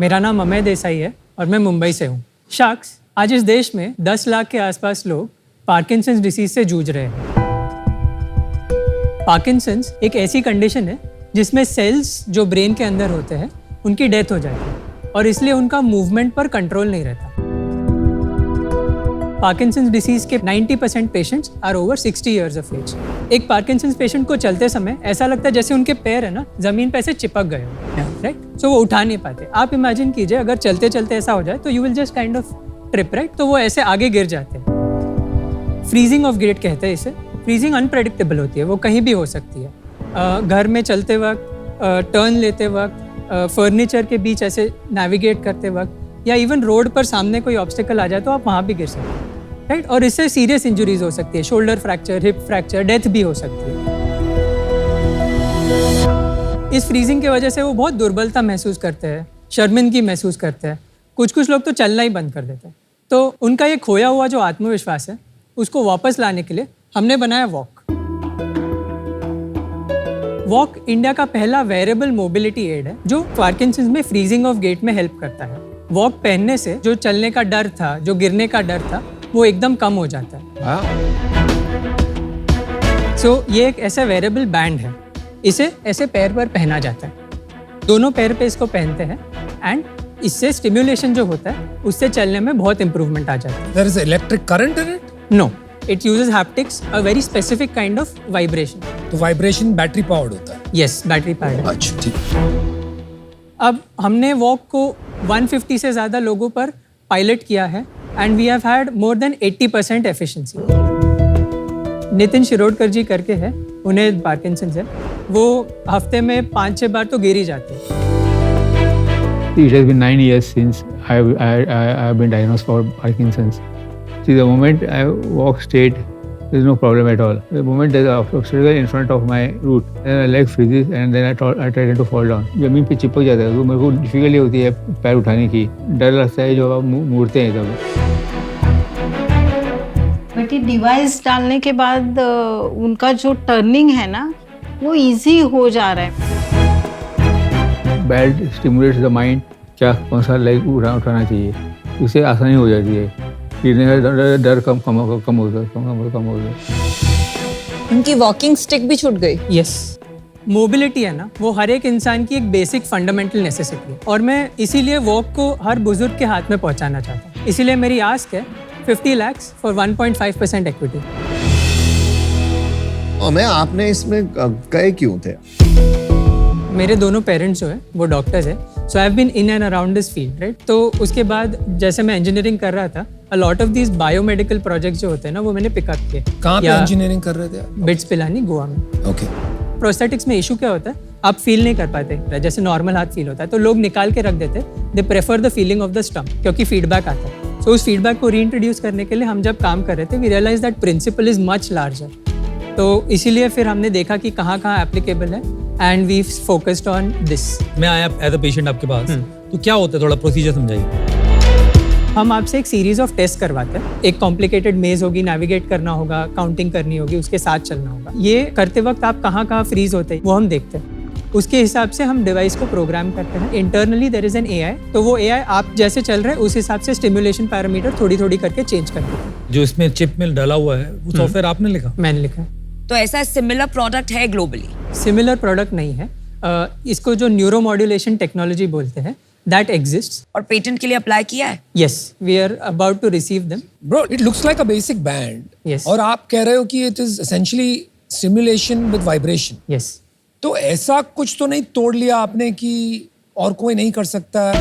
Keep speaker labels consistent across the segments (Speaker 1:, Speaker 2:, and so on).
Speaker 1: मेरा नाम अमय देसाई है और मैं मुंबई से हूँ। शख्स आज इस देश में 10 लाख के आसपास लोग पार्किंसंस डिसीज से जूझ रहे हैं। पार्किंसंस एक ऐसी कंडीशन है जिसमें सेल्स जो ब्रेन के अंदर होते हैं उनकी डेथ हो जाती है और इसलिए उनका मूवमेंट पर कंट्रोल नहीं रहता। पार्किंसंस डिसीज के 90% patients are over 60 years of age. एक पार्किंसंस पेशेंट को चलते समय ऐसा लगता है जैसे उनके पैर है ना जमीन पे ऐसे चिपक गए हो, राइट? सो वो उठा नहीं पाते। आप इमेजिन कीजिए अगर चलते चलते ऐसा हो जाए तो you will just kind of trip, right? तो वो ऐसे आगे गिर जाते हैं। फ्रीजिंग ऑफ गेट कहते हैं इसे। फ्रीजिंग अनप्रेडिक्टेबल होती है, वो कहीं भी हो सकती है। घर में चलते वक्त, टर्न लेते वक्त, फर्नीचर के बीच ऐसे नेविगेट करते वक्त या इवन रोड पर सामने कोई ऑब्स्टिकल आ जाए तो आप वहाँ भी गिर सकते हैं, राइट? और इससे सीरियस इंजरीज हो सकती है, shoulder fracture, hip fracture, death भी हो सकती है। इस फ्रीजिंग की वजह से वो बहुत दुर्बलता महसूस करते हैं, शर्मिंदगी महसूस करते हैं। कुछ लोग तो चलना ही बंद कर देते हैं। तो उनका ये खोया हुआ जो आत्मविश्वास है उसको वापस लाने के लिए हमने बनाया वॉक। वॉक इंडिया का पहला वेयरेबल मोबिलिटी एड है जो पार्किंसंस में फ्रीजिंग ऑफ गेट में हेल्प करता है। वॉक पहनने से जो चलने का डर था, जो गिरने का डर था, वो एकदम कम हो जाता है। सो ये एक ऐसा वेयरेबल बैंड है, इसे ऐसे पैर पर पहना जाता है। दोनों पैर पे इसको पहनते हैं एंड इससे स्टिम्युलेशन जो होता है उससे चलने में बहुत इंप्रूवमेंट आ जाता है।
Speaker 2: There is electric current in it?
Speaker 1: No, it uses haptics, a very specific kind of vibration.
Speaker 2: तो वाइब्रेशन बैटरी पावर्ड होता है?
Speaker 1: Yes, battery powered.
Speaker 2: अच्छा, ठीक।
Speaker 1: अब हमने वॉक को 150 से ज़्यादा लोगों पर पायलट किया है and we have had more than 80% efficiency. Nitin Shirodkar ji करके है, उन्हें पार्किंसंस है। वो हफ्ते में 5-6 बार तो गिर ही जाते हैं।
Speaker 3: It has been 9 years since I've been diagnosed for Parkinson's. See, the moment I walk straight, there is no problem at all. The moment there is an obstacle in front of my root, then my leg freezes and then I try to fall down. जमीन पे चिपक जाता है तो मेरे को difficulty होती है पैर उठाने की, डर लगता है जो आप मुड़ते हैं तब।
Speaker 4: बट ये डिवाइस डालने के बाद उनका जो टर्निंग है ना वो इजी हो जा रहा है।
Speaker 3: बैड स्टिमुलेट्स द माइंड, क्या कौन सा लेग उठाना चाहिए, उससे आसानी हो जाती है। गिरने का डर कम होता है।
Speaker 5: उनकी वॉकिंग स्टिक भी छूट गई।
Speaker 1: यस, मोबिलिटी है ना, वो हर एक इंसान की एक बेसिक फंडामेंटल नेसेसिटी है और मैं इसीलिए वॉक को हर बुजुर्ग के हाथ में पहुंचाना चाहता हूँ। इसीलिए मेरी आस्क है 50 lakhs फॉर 1.5% इक्विटी।
Speaker 6: मैं आपने इसमें गए क्यों थे?
Speaker 1: मेरे दोनों पेरेंट्स जो है वो डॉक्टर्स है, so I have been in and around this field, right? तो उसके बाद जैसे मैं इंजीनियरिंग कर रहा था, a lot of these biomedical projects जो होते हैं ना वो मैंने पिकअप किए।
Speaker 2: कहाँ पे इंजीनियरिंग कर रहे थे?
Speaker 1: बिट्स पिलानी, गोवा में।
Speaker 2: ओके।
Speaker 1: प्रोस्थेटिक्स में इशू क्या होता है, आप फील नहीं कर पाते जैसे नॉर्मल हाथ फील होता है, तो लोग निकाल के रख देते। They prefer the feeling of the stump क्योंकि फीडबैक आता है। सो उस फीडबैक को रीइंट्रोड्यूस करने के लिए हम जब काम कर रहे थे, we realize that principle is much larger. तो इसीलिए फिर हमने देखा कि कहाँ एप्लीकेबल है and we focused on this.
Speaker 7: मैं आया एज अ पेशेंट आपके पास, तो क्या होता है, थोड़ा प्रोसीजर समझाइए।
Speaker 1: हम आपसे एक सीरीज ऑफ टेस्ट करवाते हैं। एक कॉम्प्लिकेटेड मेज होगी, नेविगेट करना होगा, काउंटिंग करनी होगी, उसके साथ चलना होगा। ये करते वक्त आप कहाँ फ्रीज होते हैं वो हम देखते हैं। उसके हिसाब से हम डिवाइस को प्रोग्राम करते हैं। Internally there is an AI, तो वो एआई आप जैसे चल रहे हैं उस हिसाब से स्टिमुलेशन पैरामीटर थोड़ी करके चेंज कर देते हैं।
Speaker 7: जो इसमें चिप में डाला हुआ है वो सॉफ्टवेयर आपने लिखा?
Speaker 1: मैंने लिखा।
Speaker 5: तो ऐसा सिमिलर प्रोडक्ट है ग्लोबली?
Speaker 1: सिमिलर प्रोडक्ट नहीं है, इसको जो न्यूरोमॉड्यूलेशन टेक्नोलॉजी बोलते हैं, दैट एग्जिस्ट्स।
Speaker 5: और पेटेंट के लिए अप्लाई किया है?
Speaker 1: Yes, we are about to receive them.
Speaker 2: Bro, it looks like a basic band.
Speaker 1: Yes.
Speaker 2: और आप कह रहे हो कि it is essentially stimulation with vibration.
Speaker 1: Yes.
Speaker 2: तो ऐसा कुछ तो नहीं तोड़ लिया आपने कि और कोई नहीं कर सकता?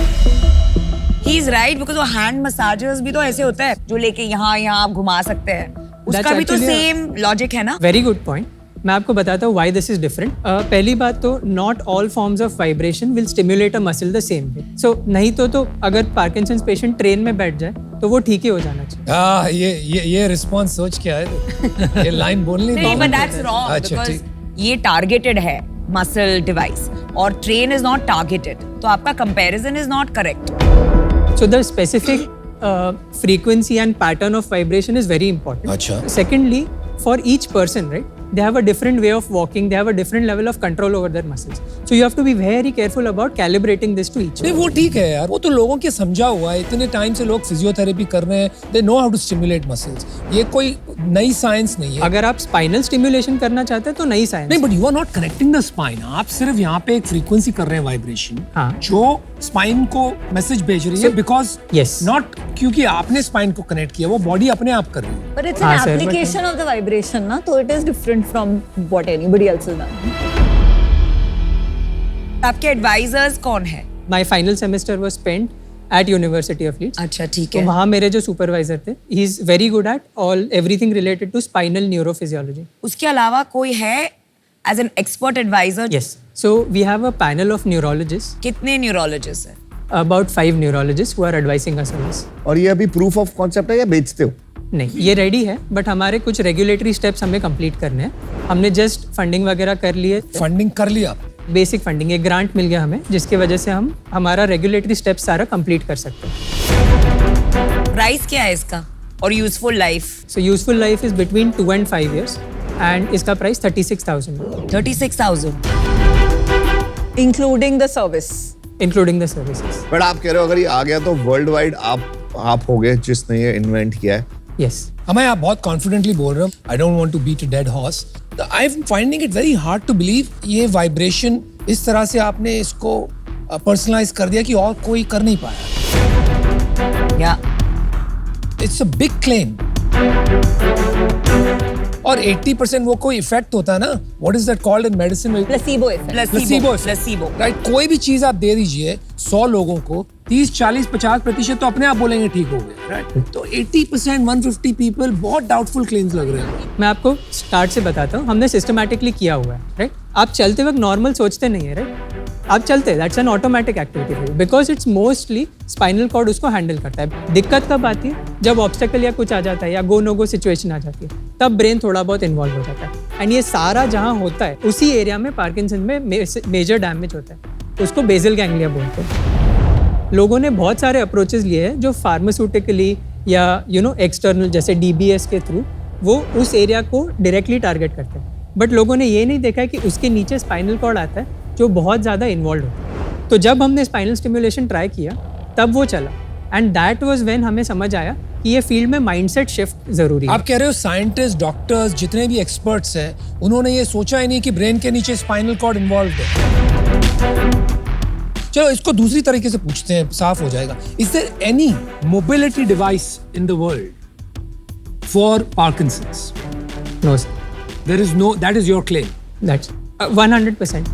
Speaker 5: ही इज राइट, बिकॉज़ वो हैंड मसाजर्स भी तो ऐसे होता है जो लेके यहाँ आप घुमा सकते हैं, उसका भी तो सेम लॉजिक है ना।
Speaker 1: Very good point. मैं आपको बताता हूँ व्हाई दिस इज डिफरेंट। पहली बात तो not all forms of vibration will stimulate a muscle the same way. So नहीं तो अगर पार्किंसंस पेशेंट ट्रेन में बैठ जाए तो वो ठीक ही हो जाना चाहिए।
Speaker 2: ये रिस्पॉन्स सोच के आए। ये लाइन बोलनी
Speaker 5: नहीं, बट दैट्स रॉन्ग
Speaker 2: अच्छा,
Speaker 5: बिकॉज़ ये टारगेटेड है मसल डिवाइस और ट्रेन इज नॉट टारगेटेड, तो आपका comparison is not correct.
Speaker 1: So the specific frequency and pattern of vibration is very important.
Speaker 2: अच्छा।
Speaker 1: Secondly, for each person, right, they have a different way of walking, they have a different level of control over their muscles. So you have to be very careful about calibrating this to each
Speaker 2: नहीं
Speaker 1: other.
Speaker 2: वो ठीक है यार, वो तो लोगों के समझा हुआ है, इतने टाइम से लोग फिजियोथेरेपी कर रहे हैं, they know how to stimulate muscles. ये कोई नई साइंस नहीं है.
Speaker 1: अगर आप स्पाइनल स्टिमुलेशन करना चाहते हैं तो नई साइंस.
Speaker 2: नहीं, but you are not connecting the spine. आप सिर्फ यहाँ पे एक फ्रीक्वेंसी कर रहे हैं वाइब्रेशन,
Speaker 1: हाँ.
Speaker 2: जो स्पाइन को मैसेज भेज रही है, बिकॉज
Speaker 1: Yes.
Speaker 2: नॉट क्योंकि आपने स्पाइन को कनेक्ट किया, वो बॉडी अपने आप कर रही है.
Speaker 8: But it's
Speaker 1: हाँ,
Speaker 8: an
Speaker 1: sir, but-
Speaker 8: application of the vibration, na? So it is different from what anybody else has done.
Speaker 5: आपके एडवाइजर्स कौन है?
Speaker 1: My final semester was spent at University of Leeds.
Speaker 5: अच्छा ठीक
Speaker 1: तो
Speaker 5: है.
Speaker 1: वहाँ मेरे जो सुपरवाइजर थे, he is very good at everything related to spinal neurophysiology.
Speaker 5: उसके अलावा कोई है as an expert advisor?
Speaker 1: Yes. So we have a panel of neurologists,
Speaker 5: कितने न्यूरोलॉजिस्ट हैं?
Speaker 1: about 5 neurologists who are advising us on this.
Speaker 6: और ये अभी proof of concept है या बेचते हो?
Speaker 1: नहीं, ये रेडी है, बट हमारे कुछ रेगुलेटरी स्टेप्स हमें कंप्लीट करने हैं. हमने जस्ट फंडिंग वगैरह कर लिए,
Speaker 2: फंडिंग कर लिया.
Speaker 1: बेसिक फंडिंग, एक ग्रांट मिल गया हमें, जिसकी वजह से हम हमारा रेगुलेटरी स्टेप्स सारा कंप्लीट कर सकते हैं.
Speaker 5: प्राइस क्या है इसका और useful life?
Speaker 1: So useful life is between 2 and 5 years and इसका price 36,000
Speaker 5: 36,000
Speaker 8: Including the service.
Speaker 1: Including the services.
Speaker 6: But आप कह रहे हो अगर ये आ गया तो वर्ल्ड वाइड आप हो गए जिसने ये इन्वेंट किया है.
Speaker 1: यस.
Speaker 2: हमें आप बहुत कॉन्फिडेंटली बोल रहे हो. I don't want to beat a dead horse. I am finding it very hard to believe ये वाइब्रेशन इस तरह से आपने इसको पर्सनलाइज कर दिया कि और कोई कर नहीं पाया.
Speaker 5: या
Speaker 2: इट्स अ बिग क्लेम. और 80% वो कोई इफेक्ट होता है ना, what is that called in medicine?
Speaker 8: Placebo effect.
Speaker 2: Placebo effect.
Speaker 5: Placebo.
Speaker 2: Right, कोई भी चीज आप दे दीजिए 100 लोगों को, 30, 40, 50% तो अपने आप बोलेंगे ठीक हो गया. राइट, तो 80%, 150 पीपल बहुत डाउटफुल क्लेम्स लग रहे हैं.
Speaker 1: मैं आपको स्टार्ट से बताता हूँ, हमने सिस्टमैटिकली किया हुआ है. राइट, आप चलते वक्त नॉर्मल सोचते नहीं है. राइट, आप चलते, that's an automatic activity because it's mostly spinal cord उसको हैंडल करता है. दिक्कत कब आती है? जब ऑब्स्टेकल या कुछ आ जाता है या गो नो गो सिचुएशन आ जाती है, तब ब्रेन थोड़ा बहुत इन्वॉल्व हो जाता है. एंड ये सारा जहाँ होता है उसी एरिया में पार्किंसन में मेजर डैमेज होता है. उसको बेसल गैंग्लिया बोलते हैं. लोगों ने बहुत सारे अप्रोचेस लिए हैं जो फार्मास्यूटिकली या एक्सटर्नल जैसे DBS के थ्रू वो उस एरिया को डायरेक्टली टारगेट करते हैं. बट लोगों ने ये नहीं देखा कि उसके नीचे स्पाइनल कॉर्ड आता है जो बहुत ज़्यादा इन्वॉल्व होता है. तो जब हमने स्पाइनल स्टिमुलेशन ट्राई किया तब वो चला. एंड दैट वाज व्हेन हमें समझ आया कि ये फील्ड में माइंडसेट शिफ्ट जरूरी है.
Speaker 2: आप कह रहे हो साइंटिस्ट, डॉक्टर्स, जितने भी एक्सपर्ट्स हैं, उन्होंने ये सोचा ही नहीं कि ब्रेन के नीचे स्पाइनल कॉर्ड इन्वॉल्व है. चलो इसको दूसरी तरीके से पूछते हैं, साफ हो जाएगा. Is there any mobility device in the world for Parkinson's?
Speaker 1: No sir.
Speaker 2: There is no. That is your claim.
Speaker 1: That's 100%.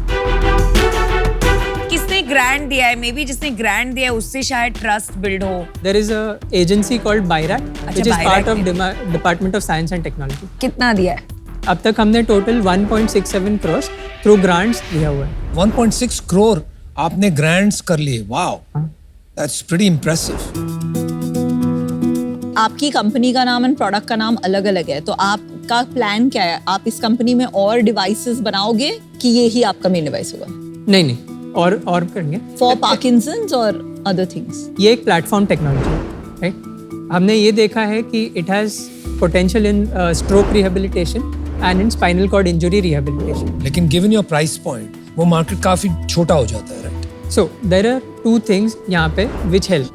Speaker 5: किसने ग्रांट दिया है? मे बी जिसने ग्रांट दिया है उससे शायद ट्रस्ट बिल्ड हो.
Speaker 1: There is a agency called BIRAC, which is
Speaker 5: BIRAC
Speaker 1: part of
Speaker 5: ने
Speaker 1: Department of Science and Technology.
Speaker 5: कितना दिया है?
Speaker 1: अब तक हमने टोटल 1.67 crores थ्रू ग्रांट्स दिया हुआ है.
Speaker 2: 1.6 करोड़ आपने ग्रांट्स कर लिए. Wow, that's pretty impressive.
Speaker 8: आपकी कंपनी का नाम एंड प्रोडक्ट का नाम अलग अलग है, तो आपका प्लान क्या है? आप इस कंपनी में और डिवाइसेस बनाओगे कि ये ही आपका मेन डिवाइस होगा
Speaker 1: नहीं, और करेंगे.
Speaker 8: फॉर पार्किंसंस और अदर थिंग्स?
Speaker 1: ये एक प्लेटफॉर्म टेक्नोलॉजी है. राइट, हमने ये देखा है कि it has potential in stroke rehabilitation and in spinal cord injury rehabilitation.
Speaker 2: लेकिन गिवन योर प्राइस पॉइंट वो मार्केट काफी छोटा हो जाता है. Right,
Speaker 1: so there are 2 things यहाँ पे विच हेल्प.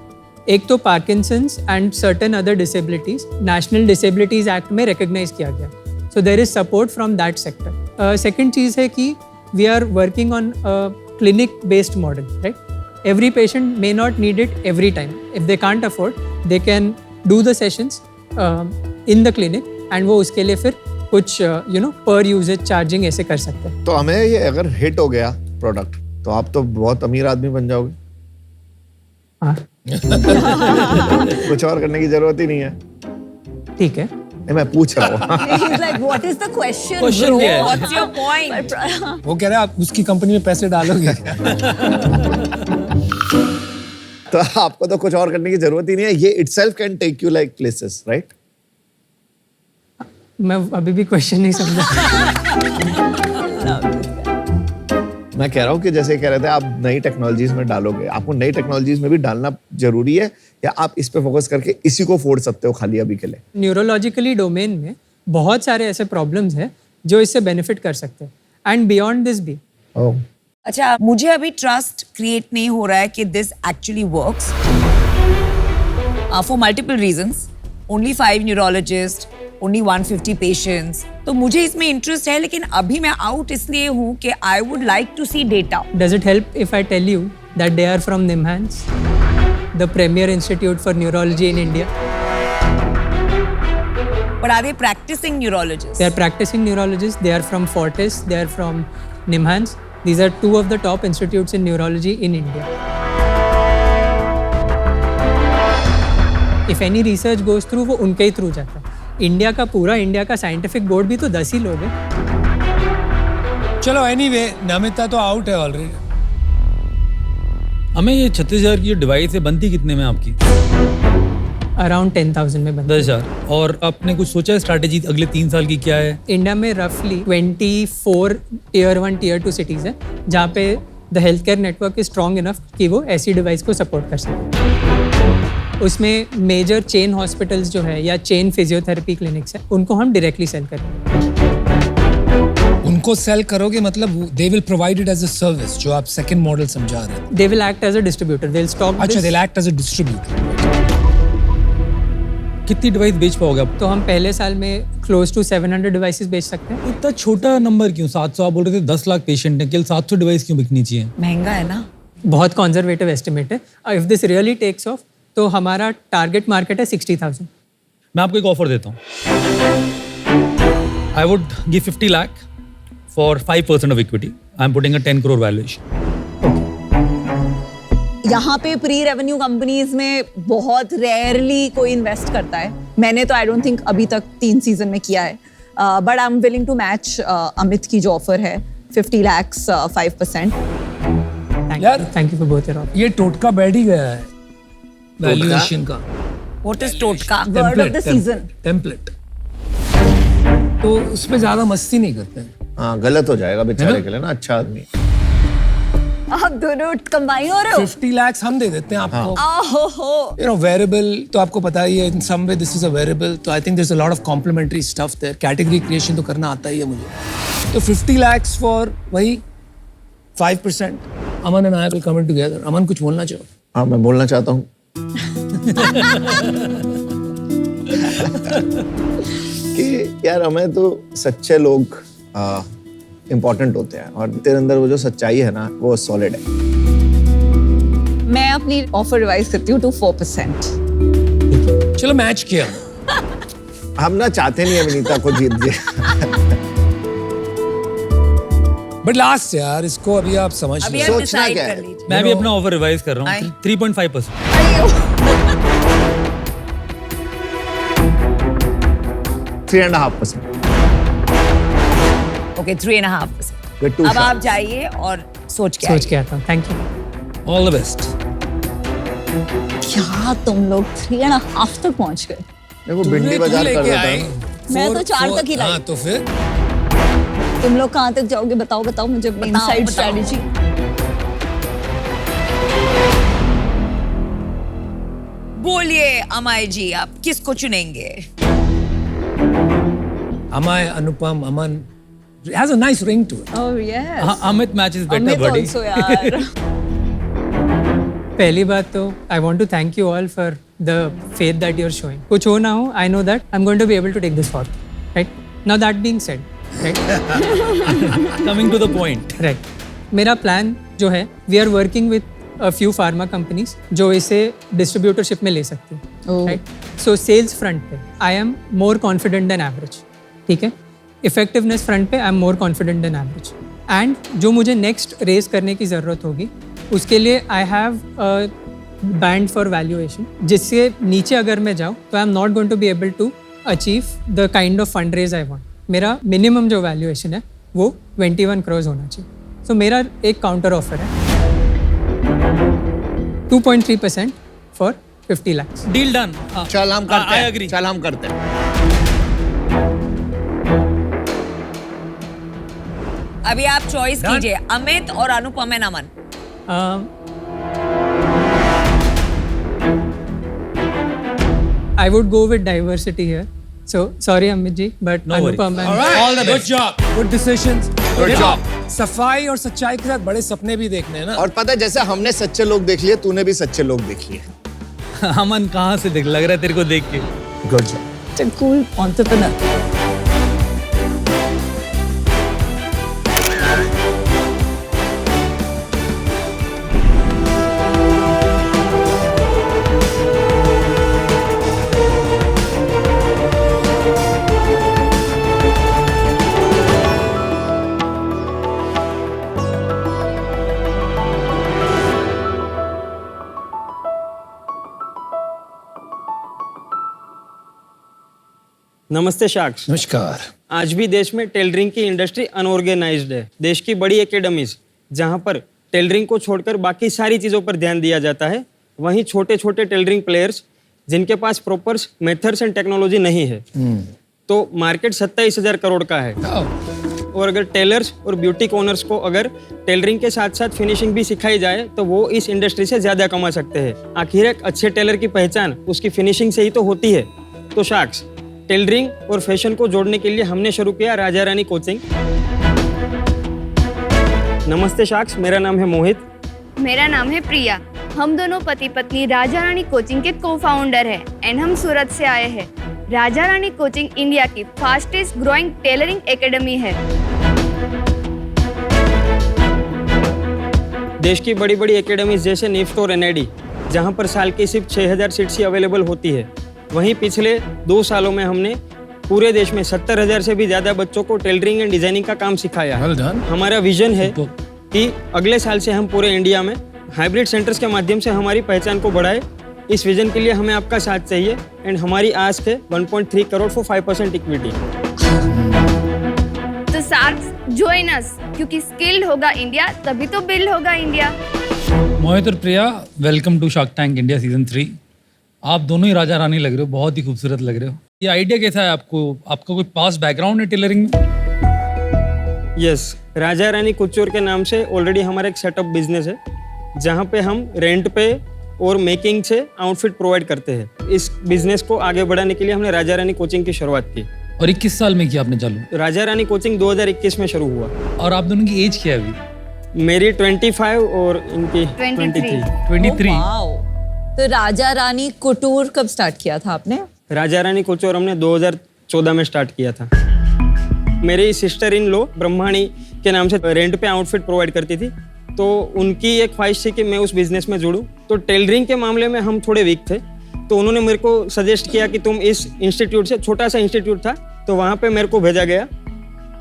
Speaker 1: एक तो Parkinson's and certain other disabilities national disabilities act में रिकॉग्नाइज किया गया. So there is support from that sector. Second चीज़ है कि we are working on clinic based model, right? Every patient may not need it every time. If they can't afford, they can do the sessions in the clinic and वो उसके लिए फिर कुछ per usage charging ऐसे कर सकते हैं.
Speaker 6: तो हमें ये अगर हिट हो गया प्रोडक्ट तो आप तो बहुत अमीर आदमी बन जाओगे.
Speaker 1: हाँ,
Speaker 6: कुछ और करने की जरूरत ही नहीं है.
Speaker 1: ठीक है.
Speaker 6: मैं पूछ रहा हूँ.
Speaker 8: He's like, what is the question?
Speaker 7: Question
Speaker 8: bro?
Speaker 7: क्या है?
Speaker 5: What's your point?
Speaker 2: वो कह रहे हैं आप उसकी कंपनी में पैसे डालोगे.
Speaker 6: तो आपको तो कुछ और करने की जरूरत ही नहीं है. ये itself can take you like places, right?
Speaker 1: मैं अभी भी क्वेश्चन नहीं समझा.
Speaker 6: मैं कह रहा हूँ कि जैसे कह रहे थे आप नई टेक्नोलॉजीज में डालोगे, आपको नई टेक्नोलॉजीज में भी डालना जरूरी है या आप इस पे फोकस करके इसी को फोड़ सकते हो खाली अभी के लिए?
Speaker 1: न्यूरोलॉजिकली डोमेन में बहुत सारे ऐसे प्रॉब्लम्स हैं जो इससे बेनिफिट कर सकते हैं एंड बियॉन्ड दिस भी।
Speaker 5: अच्छा, मुझे अभी ट्रस्ट क्रिएट नहीं हो रहा है कि this actually works for multiple reasons. Only 5 neurologist, only 150 patients. तो मुझे इसमें इंटरेस्ट है, लेकिन अभी मैं आउट इसलिए हूँ कि I would like to see data.
Speaker 1: Does it help if I tell you that they are from NIMHANS, the premier institute for neurology in India?
Speaker 5: But are they practicing neurologists?
Speaker 1: They are practicing neurologists. They are from Fortis. They are from NIMHANS. These are 2 of the top institutes in neurology in India. If any research goes through, वो उनके ही through जाता है। India का scientific board भी तो 10 ही लोग हैं।
Speaker 2: चलो एनीवे, नमिता तो आउट है ऑलरेडी।
Speaker 7: हमें ये 36,000 की जो डिवाइस है बनती कितने में आपकी?
Speaker 1: अराउंड 10,000 में बनता है।
Speaker 7: 10,000। और आपने कुछ सोचा है स्ट्रैटेजी अगले 3 साल की क्या है?
Speaker 1: इंडिया में रफली 24 टियर 1 टियर 2 सिटीज़ हैं जहाँ पे the health care network is strong enough कि वो ऐसी डिवाइस को सपोर्ट कर सके। उसमें मेजर चेन हॉस्पिटल्स जो है या चेन फिजियोथेरेपी क्लिनिक्स है, उनको हम डायरेक्टली सेल करेंगे।
Speaker 2: उनको सेल करोगे मतलब they will provide it as a service, जो आप सेकंड मॉडल समझा रहे हैं।
Speaker 1: They will act as a distributor, they will stock.
Speaker 2: अच्छा, they will act as a distributor.
Speaker 7: कितनी डिवाइस बेच पाओगे आप?
Speaker 1: तो हम पहले साल में क्लोज टू 700 डिवाइसेस बेच सकते हैं।
Speaker 7: इतना छोटा नंबर क्यों? 700 आप बोल रहे थे, 10 लाख पेशेंट हैं, केवल 700 डिवाइस क्यों बिकनी चाहिए?
Speaker 5: महंगा है ना।
Speaker 1: बहुत कंजर्वेटिव एस्टिमेट है। If this really takes off तो हमारा टारगेट मार्केट है 60,000।
Speaker 7: मैं आपको एक ऑफर देता हूँ। I would give 50 lakh for 5% of equity. I am putting a 10 crore valuation.
Speaker 8: यहाँ पे प्री रेवेन्यू कंपनीज में बहुत रेयरली कोई इन्वेस्ट करता है। मैंने तो आई डोंट थिंक अभी तक 3 सीजन में किया है, but I am willing to match Amit की जो ऑफर है 50 lakh 5%।
Speaker 1: Thank you for both your offer.
Speaker 2: ये टोटका बैठ ही गया है वैल्यूएशन का।
Speaker 5: What is टोटका?
Speaker 8: Word of the season
Speaker 2: template. तो उसमें ज्यादा मस्ती नहीं करते हैं।
Speaker 6: हाँ, गलत हो जाएगा बेचारे के लिए ना। अच्छा आदमी।
Speaker 8: आप दोनों कंबाइन हो रहे हो।
Speaker 2: 50 लाख हम दे देते हैं आपको।
Speaker 8: ओहो,
Speaker 2: यू नो वेरिएबल तो आपको पता ही है, in some way this is a variable. तो I think there is a lot of complementary stuff there. Category creation तो करना आता ही है मुझे। तो 50 लाख फॉर वही 5%। Aman and I will come together. Aman कुछ बोलना चाहो?
Speaker 6: हाँ, मैं बोलना चाहता हूँ कि यार हमें तो सच्चे लोग इम्पोर्टेंट होते हैं, और तेरे अंदर वो जो सच्चाई है ना, वो सॉलिड है।
Speaker 8: मैं अपनी ऑफर रिवाइज करती हूँ टू 4%।
Speaker 2: चलो मैच किया।
Speaker 6: हम ना चाहते नहीं है विनीता को जीत जाए।
Speaker 2: बट लास्ट यार, इसको अभी आप समझ
Speaker 5: अभी
Speaker 2: लो।
Speaker 5: आप
Speaker 6: सोचना
Speaker 5: decide
Speaker 6: क्या
Speaker 5: कर
Speaker 6: है?
Speaker 5: लीजिए।
Speaker 7: मैं भी अपना ऑफर रिवाइज कर रहा हूँ। 3.5%।
Speaker 6: 3.5%।
Speaker 5: Okay, 3.5%।
Speaker 6: We're too
Speaker 5: अब
Speaker 6: sharp.
Speaker 5: आप जाइए और सोच के
Speaker 1: सोच के आता हूँ। Thank you.
Speaker 7: All the best.
Speaker 8: क्या तुम लोग 3.5 तक पहुंच गए?
Speaker 6: देखो भिंडी बाजार कर देता है।
Speaker 8: मैं तो 4 तक ही लाई।
Speaker 2: हाँ, तो फिर
Speaker 8: तुम लोग कहाँ तक जाओगे? बताओ मुझे अपनी इनसाइड स्ट्रेटजी।
Speaker 5: बोलिए अमाय जी, आप किसको चुनेंगे?
Speaker 2: Amay, Anupam, Aman has a nice ring to it.
Speaker 8: Oh yes.
Speaker 7: Amit match is better
Speaker 8: Amit
Speaker 7: buddy.
Speaker 8: also यार।
Speaker 1: पहली बात तो I want to thank you all for the faith that you are showing. कुछ हो ना हो, I know that I am going to be able to take this forward, right? Now that being said, right,
Speaker 7: coming to the point.
Speaker 1: Right, मेरा plan जो है, we are working with a few pharma companies जो इसे distributorship में ले सकती है, right? सो sales front पे I am more confident than average, ठीक है? इफेक्टिवनेस फ्रंट पे I am more confident than average. And जो मुझे नेक्स्ट रेज करने की ज़रूरत होगी, उसके लिए I have band for valuation, जिससे नीचे अगर मैं जाऊँ तो I am not going to be able to achieve the kind of fund raise I want. मेरा मिनिमम जो वैल्यूएशन है वो 21 करोड़ होना चाहिए। सो मेरा एक काउंटर ऑफर है 2.3% फॉर 50 लाख।
Speaker 7: Deal done.
Speaker 6: चल हम करते
Speaker 7: आई
Speaker 6: हैं।
Speaker 7: एग्री।
Speaker 6: चल हम करते हैं।
Speaker 5: अभी आप चॉइस कीजिए, अमित और Anupam and Aman.
Speaker 1: I would go with diversity here. So sorry Amit ji, but
Speaker 7: No worries.
Speaker 1: Anupam and
Speaker 7: All the
Speaker 2: good
Speaker 7: best.
Speaker 2: Job, good decisions,
Speaker 6: Good job.
Speaker 2: सफाई और सच्चाई के साथ बड़े सपने भी देखने हैं ना।
Speaker 6: और पता है जैसे हमने सच्चे लोग देख लिए तूने भी सच्चे लोग देख लिए।
Speaker 7: अमन कहाँ से देख लग रहा है तेरे को देख के?
Speaker 6: Good job.
Speaker 8: Cool entrepreneur.
Speaker 9: नमस्ते शाक्स।
Speaker 2: नमस्कार।
Speaker 9: आज भी देश में टेलरिंग की इंडस्ट्री अनऑर्गेनाइज्ड है। देश की बड़ी एकेडमीज जहां पर टेलरिंग को छोड़कर बाकी सारी चीज़ों पर ध्यान दिया जाता है, वहीं छोटे छोटे टेलरिंग प्लेयर्स जिनके पास प्रॉपर मेथड्स एंड टेक्नोलॉजी नहीं है, तो मार्केट 27,000 करोड़ का है। और अगर टेलर्स और ब्यूटिक ओनर्स को अगर टेलरिंग के साथ साथ फिनिशिंग भी सिखाई जाए तो वो इस इंडस्ट्री से ज़्यादा कमा सकते हैं। आखिर एक अच्छे टेलर की पहचान उसकी फिनिशिंग से ही तो होती है। तो शाक्स, टेलरिंग और फैशन को जोड़ने के लिए हमने शुरू किया राजा रानी कोचिंग। नमस्ते शाक्स, मेरा नाम है मोहित।
Speaker 10: मेरा नाम है प्रिया। हम दोनों पति पत्नी राजा रानी कोचिंग के को-फाउंडर हैं एंड हम सूरत से आए हैं। राजा रानी कोचिंग इंडिया की फास्टेस्ट ग्रोइंग टेलरिंग एकेडमी है।
Speaker 9: देश की बड़ी बड़ी एकेडमीज जैसे निफ्ट और एनआईडी, जहां पर साल की सिर्फ 6,000 सीट्स ही अवेलेबल होती है, वहीं पिछले 2 सालों में हमने पूरे देश में 70,000 से भी ज़्यादा बच्चों को टेलरिंग एंड डिजाइनिंग का काम सिखाया है।
Speaker 2: Well done.
Speaker 9: हमारा विजन है कि अगले साल से हम पूरे इंडिया में हाइब्रिड सेंटर्स के माध्यम से हमारी पहचान को बढ़ाए। इस विजन के लिए हमें आपका साथ चाहिए एंड हमारी आस्क है 1.3 करोड़ फॉर 5% इक्विटी।
Speaker 10: तो सार्क्स जॉइन अस, क्योंकि स्किल्ड होगा इंडिया तभी तो बिल्ड होगा इंडिया।
Speaker 7: मोहित और Priya, welcome to shark tank India season 3। आप दोनों ही राजा रानी लग रहे हो, बहुत ही खूबसूरत लग रहे हो। ये आइडिया कैसा है आपको? आपका कोई पास बैकग्राउंड है टेलरिंग में?
Speaker 9: यस, राजा रानी कुचोर के नाम से ऑलरेडी हमारा एक सेटअप बिजनेस है, जहाँ पे हम रेंट पे और मेकिंग से आउटफिट प्रोवाइड करते हैं। इस बिजनेस को आगे बढ़ाने के लिए हमने राजा रानी कोचिंग की शुरुआत की।
Speaker 7: और 21 साल में किया आपने चालू?
Speaker 9: राजा रानी कोचिंग 2021 में शुरू हुआ।
Speaker 7: और आप दोनों की एज क्या है अभी?
Speaker 9: मेरी 25 और इनकी 23।
Speaker 7: 23।
Speaker 8: वाओ। तो राजा रानी कुटूर कब स्टार्ट किया था आपने?
Speaker 9: राजा रानी कुचोर हमने 2014 में स्टार्ट किया था। मेरी सिस्टर इन लॉ ब्रह्माणी के नाम से रेंट पे आउटफिट प्रोवाइड करती थी, तो उनकी एक ख्वाहिश थी कि मैं उस बिजनेस में जुड़ूं। तो टेलरिंग के मामले में हम थोड़े वीक थे, तो उन्होंने मेरे को सजेस्ट किया कि तुम इस इंस्टीट्यूट से, छोटा सा इंस्टीट्यूट था, तो वहाँ पे मेरे को भेजा गया,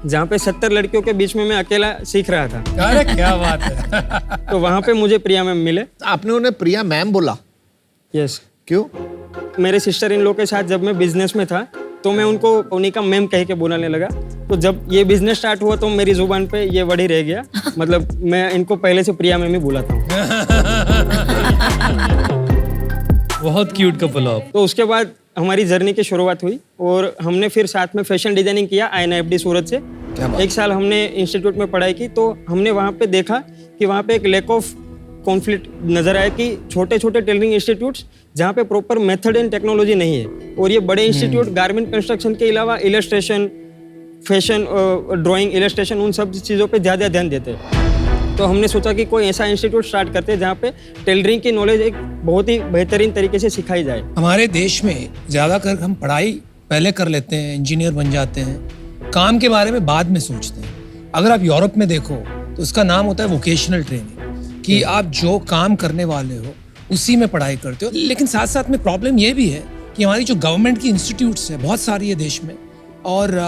Speaker 9: जहाँ पे 70 लड़कियों के बीच में मैं अकेला सीख रहा था।
Speaker 2: अरे क्या बात है।
Speaker 9: तो वहाँ पे मुझे प्रिया मैम मिले।
Speaker 6: आपने उन्हें प्रिया मैम बोला?
Speaker 9: यस।
Speaker 6: क्यों?
Speaker 9: मेरे सिस्टर इन लॉ के साथ जब मैं बिजनेस में था, तो मैं उनको उन्हीं का मैम कह के बुलाने लगा। तो जब ये बिजनेस स्टार्ट हुआ तो मेरी जुबान पे ये वर्ड ही रह गया। मतलब मैं इनको पहले से प्रिया मैम ही बुलाता हूँ।
Speaker 7: बहुत क्यूट कपल हो आप।
Speaker 9: तो उसके बाद हमारी जर्नी की शुरुआत हुई और हमने फिर साथ में फैशन डिजाइनिंग किया INFD सूरत से। 1 साल हमने इंस्टीट्यूट में पढ़ाई की, तो हमने वहाँ पे देखा कि वहाँ पे एक लैक ऑफ कॉन्फ्लिक्ट नजर आया कि छोटे छोटे टेलरिंग इंस्टीट्यूट्स जहाँ पे प्रॉपर मेथड एंड टेक्नोलॉजी नहीं है, और ये बड़े इंस्टीट्यूट गारमेंट कंस्ट्रक्शन के अलावा इलस्ट्रेशन, फैशन, ड्राइंग, इलस्ट्रेशन, उन सब चीज़ों पे ज़्यादा ध्यान देते हैं। तो हमने सोचा कि कोई ऐसा इंस्टीट्यूट स्टार्ट करते हैं जहाँ पे टेलरिंग की नॉलेज एक बहुत ही बेहतरीन तरीके से सिखाई जाए।
Speaker 2: हमारे देश में ज़्यादातर हम पढ़ाई पहले कर लेते हैं, इंजीनियर बन जाते हैं, काम के बारे में बाद में सोचते हैं। अगर आप यूरोप में देखो तो उसका नाम होता है वोकेशनल ट्रेनिंग, कि आप जो काम करने वाले हो उसी में पढ़ाई करते हो। लेकिन साथ साथ में प्रॉब्लम ये भी है कि हमारी जो गवर्नमेंट की इंस्टीट्यूट्स है बहुत सारी है देश में, और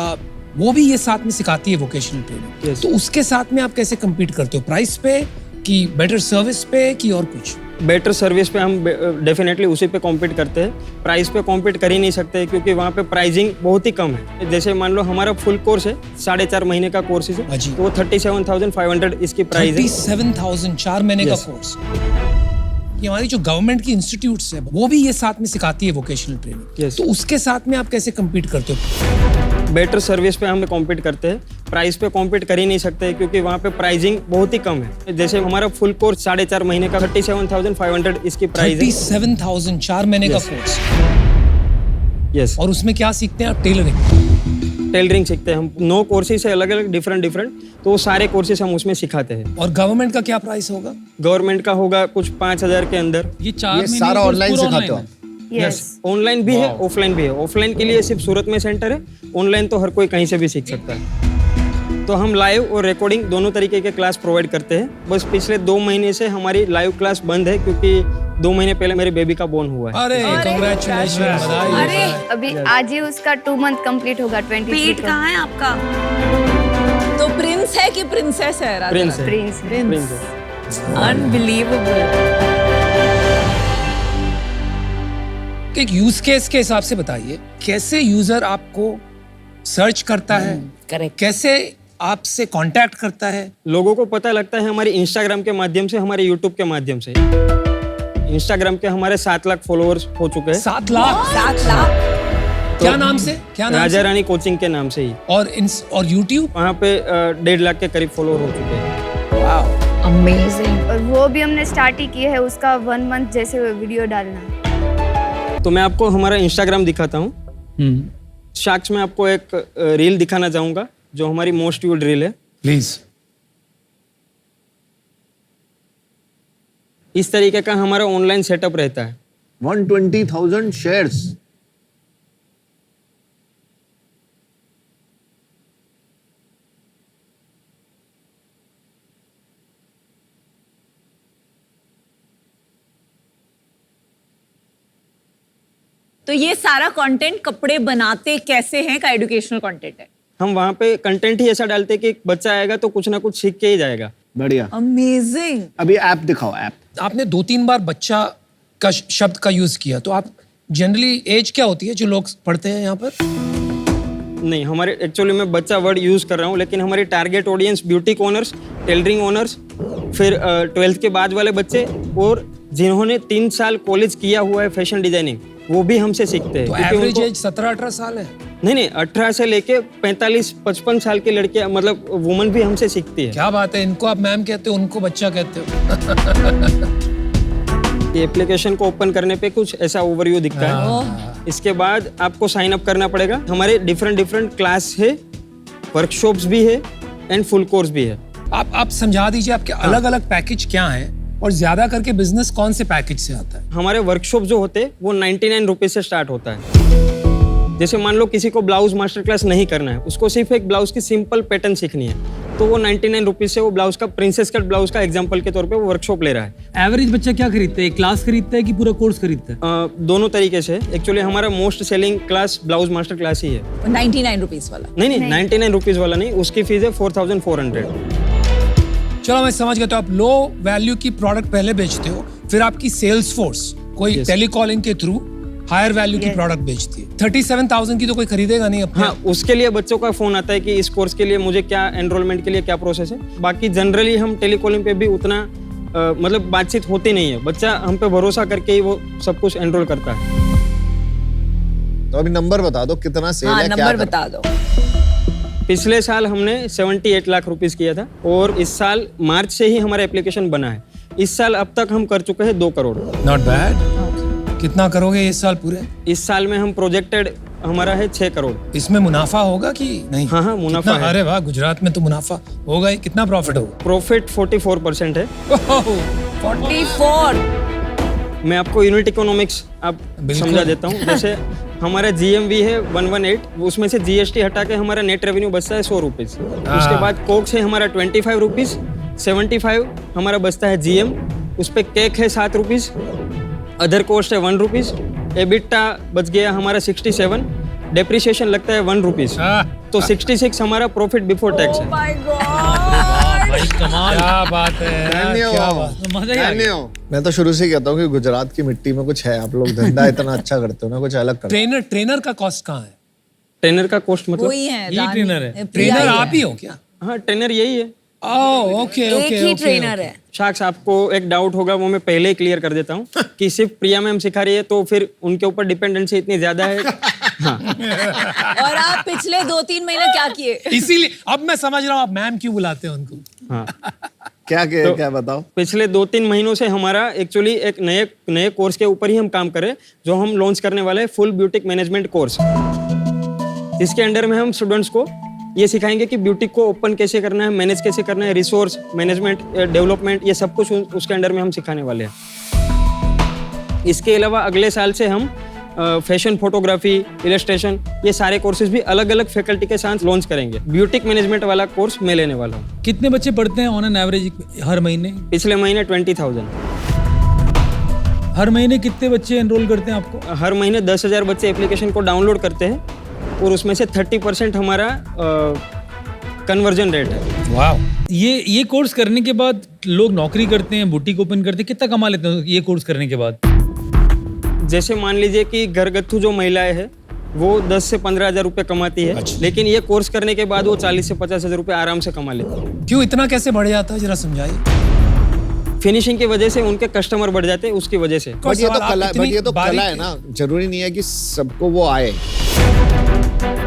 Speaker 2: वो भी ये साथ में सिखाती है वोकेशनल ट्रेनिंग। तो उसके साथ में आप कैसे कम्पीट करते हो? प्राइस पे कि बेटर सर्विस पे कि और कुछ?
Speaker 9: बेटर सर्विस पे हम डेफिनेटली उसी पे कॉम्पीट करते हैं। प्राइस पे कॉम्पीट कर ही नहीं सकते क्योंकि वहाँ पे प्राइसिंग बहुत ही कम है। जैसे मान लो हमारा फुल कोर्स है, 4.5 महीने का कोर्स है, तो वो 37,500 इसकी प्राइस है।
Speaker 2: 37,000 4 महीने का कोर्स। ये हमारी जो गवर्नमेंट की इंस्टीट्यूट्स है वो भी ये साथ में सिखाती है वोकेशनल ट्रेनिंग। तो उसके साथ में आप कैसे कम्पीट करते हो?
Speaker 9: बेटर सर्विस पे हम कॉम्पीट करते हैं, प्राइस पे कॉम्पीट कर ही नहीं सकते क्योंकि वहाँ पे प्राइसिंग बहुत ही कम है। जैसे हमारा फुल कोर्स 4.5 महीने का 37,500 इसकी प्राइस है।
Speaker 2: 37,000 4 महीने का कोर्स।
Speaker 9: यस
Speaker 2: और उसमें क्या सीखते हैं आप? टेलरिंग।
Speaker 9: टेलरिंग सीखते हैं हम। 9 कोर्सेज है अलग अलग डिफरेंट, तो वो सारे कोर्सेज हम उसमें सिखाते हैं।
Speaker 2: और गवर्नमेंट का क्या प्राइस होगा?
Speaker 9: गवर्नमेंट का होगा कुछ 5,000 के अंदर।
Speaker 7: ये 4
Speaker 6: ये
Speaker 7: महीने
Speaker 6: सारा
Speaker 7: कोर्स
Speaker 6: ऑनलाइन
Speaker 7: पूरा
Speaker 6: सिखाते हो
Speaker 7: online
Speaker 6: आप?
Speaker 7: है।
Speaker 9: यस, ऑनलाइन भी है, ऑफलाइन भी है। ऑफलाइन के लिए सिर्फ सूरत में सेंटर है, ऑनलाइन तो हर कोई कहीं से भी सीख सकता है। तो हम लाइव और रिकॉर्डिंग दोनों तरीके के क्लास प्रोवाइड करते हैं। बस पिछले 2 महीने से हमारी लाइव क्लास बंद है क्योंकि 2 महीने पहले मेरे बेबी का बोर्न हुआ है।
Speaker 2: अरे कांग्रेचुलेशन, बधाई।
Speaker 5: अरे
Speaker 10: अभी आज ही उसका 2 मंथ कंप्लीट होगा 23
Speaker 5: पेट कहाँ है आपका?
Speaker 8: तो प्रिंस है कि प्रिंसेस है? राजा?
Speaker 9: प्रिंस है।
Speaker 10: प्रिंस
Speaker 9: प्रिंस है।
Speaker 5: अनबिलीवेबल।
Speaker 2: एक यूज केस के हिसाब से बताइए, कैसे यूजर आपको सर्च करता है,
Speaker 5: करेक्ट।
Speaker 2: कैसे आपसे कांटेक्ट करता है?
Speaker 9: लोगों को पता लगता है हमारे इंस्टाग्राम के माध्यम से, हमारे यूट्यूब के माध्यम से। इंस्टाग्राम के हमारे 7 लाख फॉलोअर्स हो चुके हैं।
Speaker 2: 7 लाख?
Speaker 5: 7 लाख?
Speaker 2: क्या नाम से? क्या नाम
Speaker 9: राजा
Speaker 2: से?
Speaker 9: रानी कोचिंग के नाम से ही।
Speaker 2: और यूट्यूब?
Speaker 9: वहाँ पे 1.5 लाख के करीब फॉलोअर हो चुके हैं।
Speaker 5: अमेजिंग।
Speaker 10: और वो भी हमने स्टार्ट ही किया है उसका 1 मंथ जैसे वीडियो डालना।
Speaker 9: तो मैं आपको हमारा इंस्टाग्राम दिखाता हूँ। शाक्स में आपको एक रील दिखाना चाहूँगा जो हमारी मोस्ट व्यूड रील है।
Speaker 2: प्लीज।
Speaker 9: इस तरीके का हमारा ऑनलाइन सेटअप रहता है।
Speaker 6: 120,000 शेयर्स।
Speaker 8: तो ये सारा कंटेंट कपड़े बनाते कैसे हैं का एजुकेशनल कंटेंट है।
Speaker 9: हम वहाँ पे कंटेंट ही ऐसा डालते हैं कि एक बच्चा आएगा तो कुछ ना कुछ सीख के ही जाएगा।
Speaker 6: बढ़िया।
Speaker 8: अमेजिंग।
Speaker 6: अभी ऐप दिखाओ, ऐप।
Speaker 2: आपने 2-3 बार बच्चा का शब्द का यूज किया, तो आप जनरली एज क्या होती है जो लोग पढ़ते हैं यहाँ पर?
Speaker 9: नहीं, हमारे एक्चुअली मैं बच्चा वर्ड यूज कर रहा हूँ, लेकिन हमारी target audience boutique owners, tailoring owners, फिर 12th के बाद वाले बच्चे, और जिन्होंने 3 साल कॉलेज किया हुआ है फैशन डिजाइनिंग, वो भी हमसे सीखते हैं।
Speaker 2: तो
Speaker 9: क्योंकि
Speaker 2: एवरेज
Speaker 9: उनको-
Speaker 2: एज 17-18 साल है?
Speaker 9: नहीं, 18 से लेके 45-55 साल की लड़कियां, मतलब वुमन भी हमसे सीखती है।
Speaker 2: क्या बात है, इनको आप मैम कहते हो, उनको बच्चा कहते हो।
Speaker 9: ये एप्लीकेशन को ओपन करने पे कुछ ऐसा ओवरव्यू दिखता है। इसके बाद आपको साइन अप करना पड़ेगा। हमारे डिफरेंट क्लास है, वर्कशॉप्स भी है एंड फुल कोर्स भी है।
Speaker 2: आप समझा दीजिए आपके अलग अलग पैकेज क्या हैं और ज्यादा करके बिजनेस कौन से पैकेज से आता है?
Speaker 9: हमारे वर्कशॉप जो होते हैं वो 99 रुपीज से स्टार्ट होता है। जैसे मान लो किसी को ब्लाउज मास्टर क्लास नहीं करना है, उसको सिर्फ एक ब्लाउज की सिंपल पैटर्न सीखनी है, तो वो 99 रुपीज से वो ब्लाउज का, प्रिंसेस कट ब्लाउज का एग्जाम्पल के तौर पे वो वर्कशॉप ले रहा है।
Speaker 7: एवरेज बच्चा क्या खरीदता है? क्लास खरीदता है कि पूरा कोर्स खरीदता है?
Speaker 9: दोनों तरीके से। एक्चुअली हमारा most selling class blouse master class ही है।
Speaker 8: 99 रुपीज वाला?
Speaker 9: नहीं, 99 रुपीज वाला नहीं, उसकी फीस है 4400।
Speaker 2: चलो मैं समझ गया। तो आप लो वैल्यू की प्रोडक्ट पहले बेचते हो, फिर आपकी सेल्स फोर्स कोई टेलीकॉलिंग के थ्रू हायर वैल्यू की प्रोडक्ट बेचती है। 37,000 की तो कोई खरीदेगा नहीं अपने।
Speaker 9: हाँ, उसके लिए बच्चों का फोन आता है कि इस कोर्स के लिए मुझे क्या, एनरोलमेंट के लिए क्या प्रोसेस है। बाकी जनरली हम टेलीकॉलिंग पे भी उतना मतलब बातचीत होती नहीं है। बच्चा हम पे भरोसा करके ही वो सब कुछ एनरोल करता है।
Speaker 6: तो अभी नंबर बता दो, कितना सेल
Speaker 5: हाँ,
Speaker 6: है, क्या
Speaker 5: नंबर बता दो।
Speaker 9: पिछले साल हमने 78 लाख रुपीस किया था, और इस साल मार्च से ही हमारा एप्लीकेशन बना है। इस साल अब तक हम कर चुके हैं 2 करोड़।
Speaker 2: Not bad. कितना करोगे इस साल पूरे?
Speaker 9: इस साल में हम प्रोजेक्टेड हमारा है 6 करोड़।
Speaker 2: इसमें मुनाफा होगा कि नहीं?
Speaker 9: हाँ, मुनाफा
Speaker 2: कितना?
Speaker 9: है।
Speaker 2: अरे वाह, गुजरात में तो मुनाफा होगा ही। कितना प्रॉफिट होगा?
Speaker 9: प्रॉफिट 44% है।
Speaker 5: 44।
Speaker 9: मैं आपको यूनिट इकोनॉमिक्स आप
Speaker 2: बिल्कुल।
Speaker 9: समझा देता हूँ। जैसे हमारा GMV है 118, उसमें से GST हटा के हमारा नेट रेवेन्यू बचता है 100 रुपीज। उसके बाद कोक्स है हमारा 25 रुपीज, 75 हमारा बचता है GM, उस पर केक है 7 रुपीज, अदर कॉस्ट है 1 रुपीज, एबिटा बच गया हमारा 67, डेप्रिसिएशन लगता है 1 रुपीज, तो 66 हमारा प्रॉफिट बिफोर टैक्स है।
Speaker 7: भाई कमाल।
Speaker 2: क्या बात है यार, क्या बात।
Speaker 7: मजा ही आ गया।
Speaker 6: मैं तो शुरू से ही कहता हूँ कि गुजरात की मिट्टी में कुछ है। आप लोग धंधा इतना अच्छा करते हो ना, कुछ अलग करते
Speaker 2: ट्रेनर का कॉस्ट कहाँ है?
Speaker 9: ट्रेनर का कॉस्ट मतलब?
Speaker 8: वही है,
Speaker 7: ये ट्रेनर है।
Speaker 2: ट्रेनर आप ही हो क्या?
Speaker 9: हाँ, ट्रेनर यही है।
Speaker 2: ओके
Speaker 5: एक
Speaker 2: ओके
Speaker 5: ही ट्रेनर है।
Speaker 9: शाक्स, आपको एक डाउट होगा, वो मैं पहले ही क्लियर कर देता हूँ कि सिर्फ प्रिया मैम सिखा रही है तो फिर उनके ऊपर डिपेंडेंसी इतनी ज्यादा है। हाँ,
Speaker 8: और आप पिछले 2-3 महीने क्या किए?
Speaker 2: इसीलिए अब मैं समझ रहा हूँ आप मैम क्यों बुलाते हैं उनको।
Speaker 9: हाँ,
Speaker 6: क्या बताओ?
Speaker 9: पिछले 2-3 महीनों से हमारा एक्चुअली एक नए कोर्स के ऊपर ही हम काम करें, जो हम लॉन्च करने वाले हैं, फुल ब्यूटिक मैनेजमेंट कोर्स। इसके अंडर में हम स्टूडेंट्स को ये सिखाएंगे कि ब्यूटिक को ओपन कैसे करना है, मैनेज कैसे करना है, रिसोर्स मैनेजमेंट, डेवलपमेंट, ये सब कुछ उसके अंडर में हम सिखाने वाले हैं। इसके अलावा अगले साल से हम फैशन फोटोग्राफी, इलस्ट्रेशन, ये सारे कोर्सेज भी अलग अलग फैकल्टी के साथ लॉन्च करेंगे। ब्यूटिक मैनेजमेंट वाला कोर्स मैं लेने वाला हूँ।
Speaker 7: कितने बच्चे पढ़ते हैं ऑन एन एवरेज हर महीने?
Speaker 9: पिछले महीने 20,000।
Speaker 7: हर महीने कितने बच्चे एनरोल करते हैं आपको?
Speaker 9: हर महीने 10,000 बच्चे एप्लीकेशन को डाउनलोड करते हैं और उसमें से 30% हमारा कन्वर्जन रेट है।
Speaker 2: वाह।
Speaker 7: ये कोर्स करने के बाद लोग नौकरी करते हैं, बुटीक ओपन करते हैं, कितना कमा लेते हैं ये कोर्स करने के बाद?
Speaker 9: जैसे मान लीजिए कि घरगथ्थू जो महिलाएं हैं वो 10 से 15,000 रुपये कमाती है, लेकिन ये कोर्स करने के बाद वो 40 से 50,000 रुपये आराम से कमा लेती है।
Speaker 2: क्यों इतना कैसे बढ़ जाता है, जरा समझाइए।
Speaker 9: फिनिशिंग की वजह से उनके कस्टमर बढ़ जाते हैं, उसकी वजह से।
Speaker 6: बट ये तो कला है ना, जरूरी नहीं है कि सबको वो आए।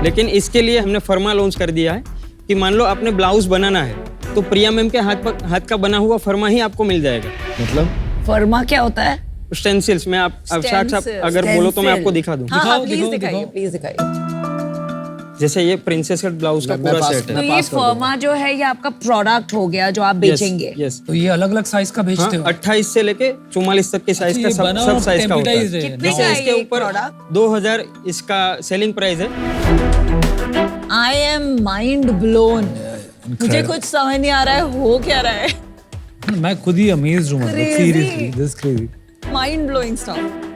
Speaker 9: लेकिन इसके लिए हमने फर्मा लॉन्च कर दिया है कि मान लो आपने ब्लाउज बनाना है तो प्रिया मैम के हाथ का बना हुआ फर्मा ही आपको मिल जाएगा।
Speaker 6: मतलब
Speaker 5: फर्मा क्या होता है?
Speaker 9: स्टेंसिल्स में आप साथ अगर बोलो तो मैं आपको दिखा दूं।
Speaker 8: प्लीज दिखाइए।
Speaker 9: जैसे ये प्रिंसेस कट ब्लाउज का पूरा सेट है।
Speaker 5: तो ये फर्मा जो है ये आपका प्रोडक्ट हो गया जो आप बेचेंगे?
Speaker 9: यस।
Speaker 2: तो ये अलग अलग साइज का बेचते हो?
Speaker 9: 28 से लेके 44 तक के साइज का सब साइज का होता है। जैसे इसके ऊपर 2,000 इसका सेलिंग प्राइस है।
Speaker 8: I am mind blown. मुझे कुछ समझ नहीं आ रहा है हो क्या रहा है।
Speaker 7: मैं खुद ही अमेज्ड हूं, seriously this is crazy,
Speaker 8: mind blowing stuff.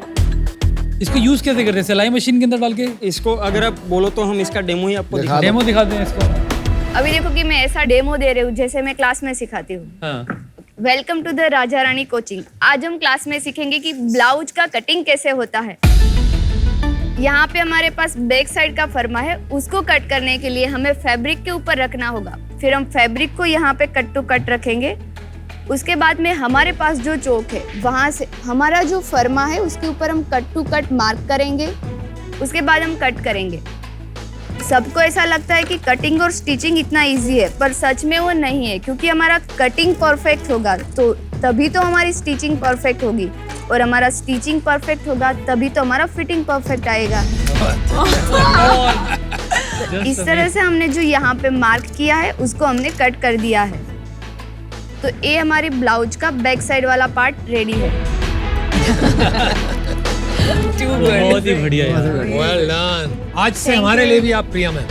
Speaker 7: इसको यूज कैसे करते हैं? सिलाई मशीन के अंदर डाल के?
Speaker 9: इसको अगर आप बोलो तो हम इसका डेमो ही आपको
Speaker 7: डेमो दिखाते हैं इसको।
Speaker 10: अभी देखो कि मैं ऐसा डेमो दे रही हूँ जैसे मैं क्लास में सिखाती हूँ। Welcome to the Raja Rani coaching. आज हम क्लास में सीखेंगे कि ब्लाउज का कटिंग कैसे होता है। यहाँ पे हमारे पास बैक साइड का फर्मा है, उसको कट करने के लिए हमें फैब्रिक के ऊपर रखना होगा। फिर हम फैब्रिक को यहाँ पे कट टू कट रखेंगे। उसके बाद में हमारे पास जो चौक है वहाँ से हमारा जो फर्मा है उसके ऊपर हम कट टू कट मार्क करेंगे। उसके बाद हम कट करेंगे। सबको ऐसा लगता है कि कटिंग और स्टिचिंग इतना इजी है, पर सच में वो नहीं है, क्योंकि हमारा कटिंग परफेक्ट होगा तो तभी तो हमारी स्टिचिंग परफेक्ट होगी, और हमारा स्टिचिंग परफेक्ट होगा तभी तो हमारा फिटिंग परफेक्ट आएगा। इस तरह से हमने जो यहाँ पे मार्क किया है उसको हमने कट कर दिया है। तो ये हमारी ब्लाउज का बैक साइड वाला पार्ट रेडी है।
Speaker 7: बहुत ही बढ़िया यार।
Speaker 2: Well done. आज से हमारे लिए भी आप प्रिया मैम।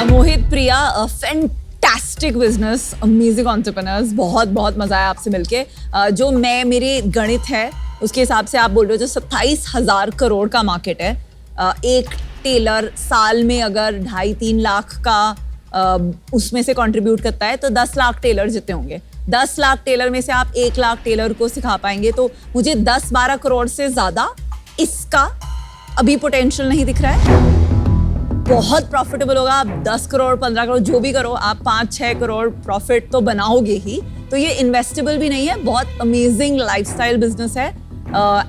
Speaker 8: मोहित, प्रिया, फैंटास्टिक बिजनेस, अमेजिंग एंटरप्रेन्योर्स। बहुत बहुत मजा आया आपसे मिलके। जो मेरे गणित है उसके हिसाब से आप बोल रहे हो जो 27,000 करोड़ का मार्केट है, एक टेलर साल में अगर 2.5-3 लाख का उसमें से कंट्रीब्यूट करता है तो 10 लाख टेलर जितने होंगे। 10 लाख टेलर में से आप 1 लाख टेलर को सिखा पाएंगे, तो मुझे 10-12 करोड़ से ज्यादा इसका अभी पोटेंशियल नहीं दिख रहा है। बहुत प्रॉफिटेबल होगा। आप 10 करोड़ 15 करोड़ जो भी करो, आप 5-6 करोड़ प्रॉफिट तो बनाओगे ही। तो ये इन्वेस्टेबल भी नहीं है, बहुत अमेजिंग लाइफस्टाइल बिजनेस है।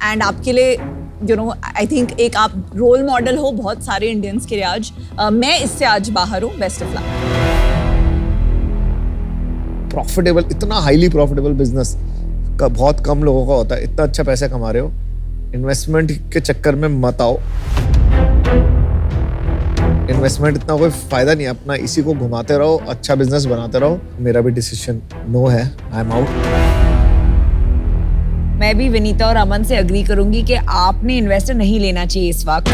Speaker 8: एंड आपके लिए आई थिंक एक आप रोल मॉडल हो बहुत सारे इंडियंस के लिए आज। मैं इससे आज बाहर हूँ। Best of luck.
Speaker 6: प्रॉफिटेबल, इतना हाईली प्रॉफिटेबल बिजनेस का बहुत कम लोगों का होता है। इतना अच्छा पैसा कमा रहे हो, इन्वेस्टमेंट के चक्कर में मत आओ। इन्वेस्टमेंट इतना कोई फायदा नहीं है, अपना इसी को घुमाते रहो, अच्छा बिजनेस बनाते रहो। मेरा भी डिसीजन नो है, आई एम आउट।
Speaker 5: मैं भी विनीता और अमन से अग्री करूंगी कि आपने इन्वेस्टर नहीं लेना चाहिए इस वक्त।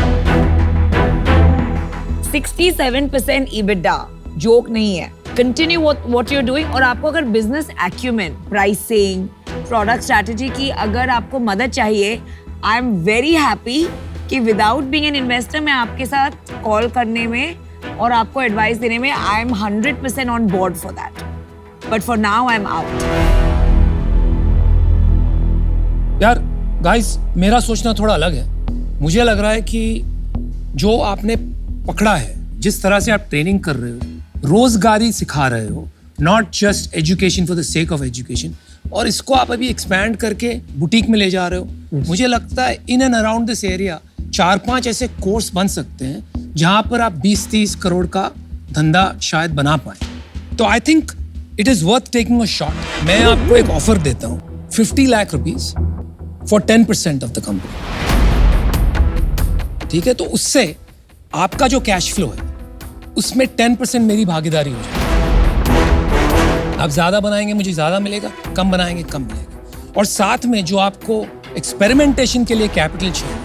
Speaker 5: 67% EBITDA जोक नहीं है। Continue what you are doing. और आपको अगर business acumen, pricing, product strategy की अगर आपको मदद चाहिए, आई एम वेरी हैप्पी कि विदाउट बीइंग एन इन्वेस्टर मैं आपके साथ कॉल करने में और आपको एडवाइस देने में I am 100% on board for that. But for now I am out.
Speaker 2: यार गाइस, मेरा सोचना थोड़ा अलग है। मुझे लग रहा है कि जो आपने पकड़ा है, जिस तरह से आप ट्रेनिंग कर रहे हो, रोजगारी सिखा रहे हो, not just education for the sake of education, और इसको आप अभी एक्सपैंड करके बुटीक में ले जा रहे हो। मुझे लगता है इन एंड अराउंड दिस एरिया 4-5 ऐसे कोर्स बन सकते हैं जहां पर आप 20-30 करोड़ का धंधा शायद बना पाए। तो I think it is worth taking a shot. मैं आपको एक ऑफर देता हूँ 50 lakh rupees for 10% of the company. ठीक है, तो उससे आपका जो कैश फ्लो है उसमें 10% मेरी भागीदारी हो जाएगी. आप ज्यादा बनाएंगे मुझे ज्यादा मिलेगा, कम बनाएंगे कम मिलेगा. और साथ में जो आपको एक्सपेरिमेंटेशन के लिए कैपिटल चाहिए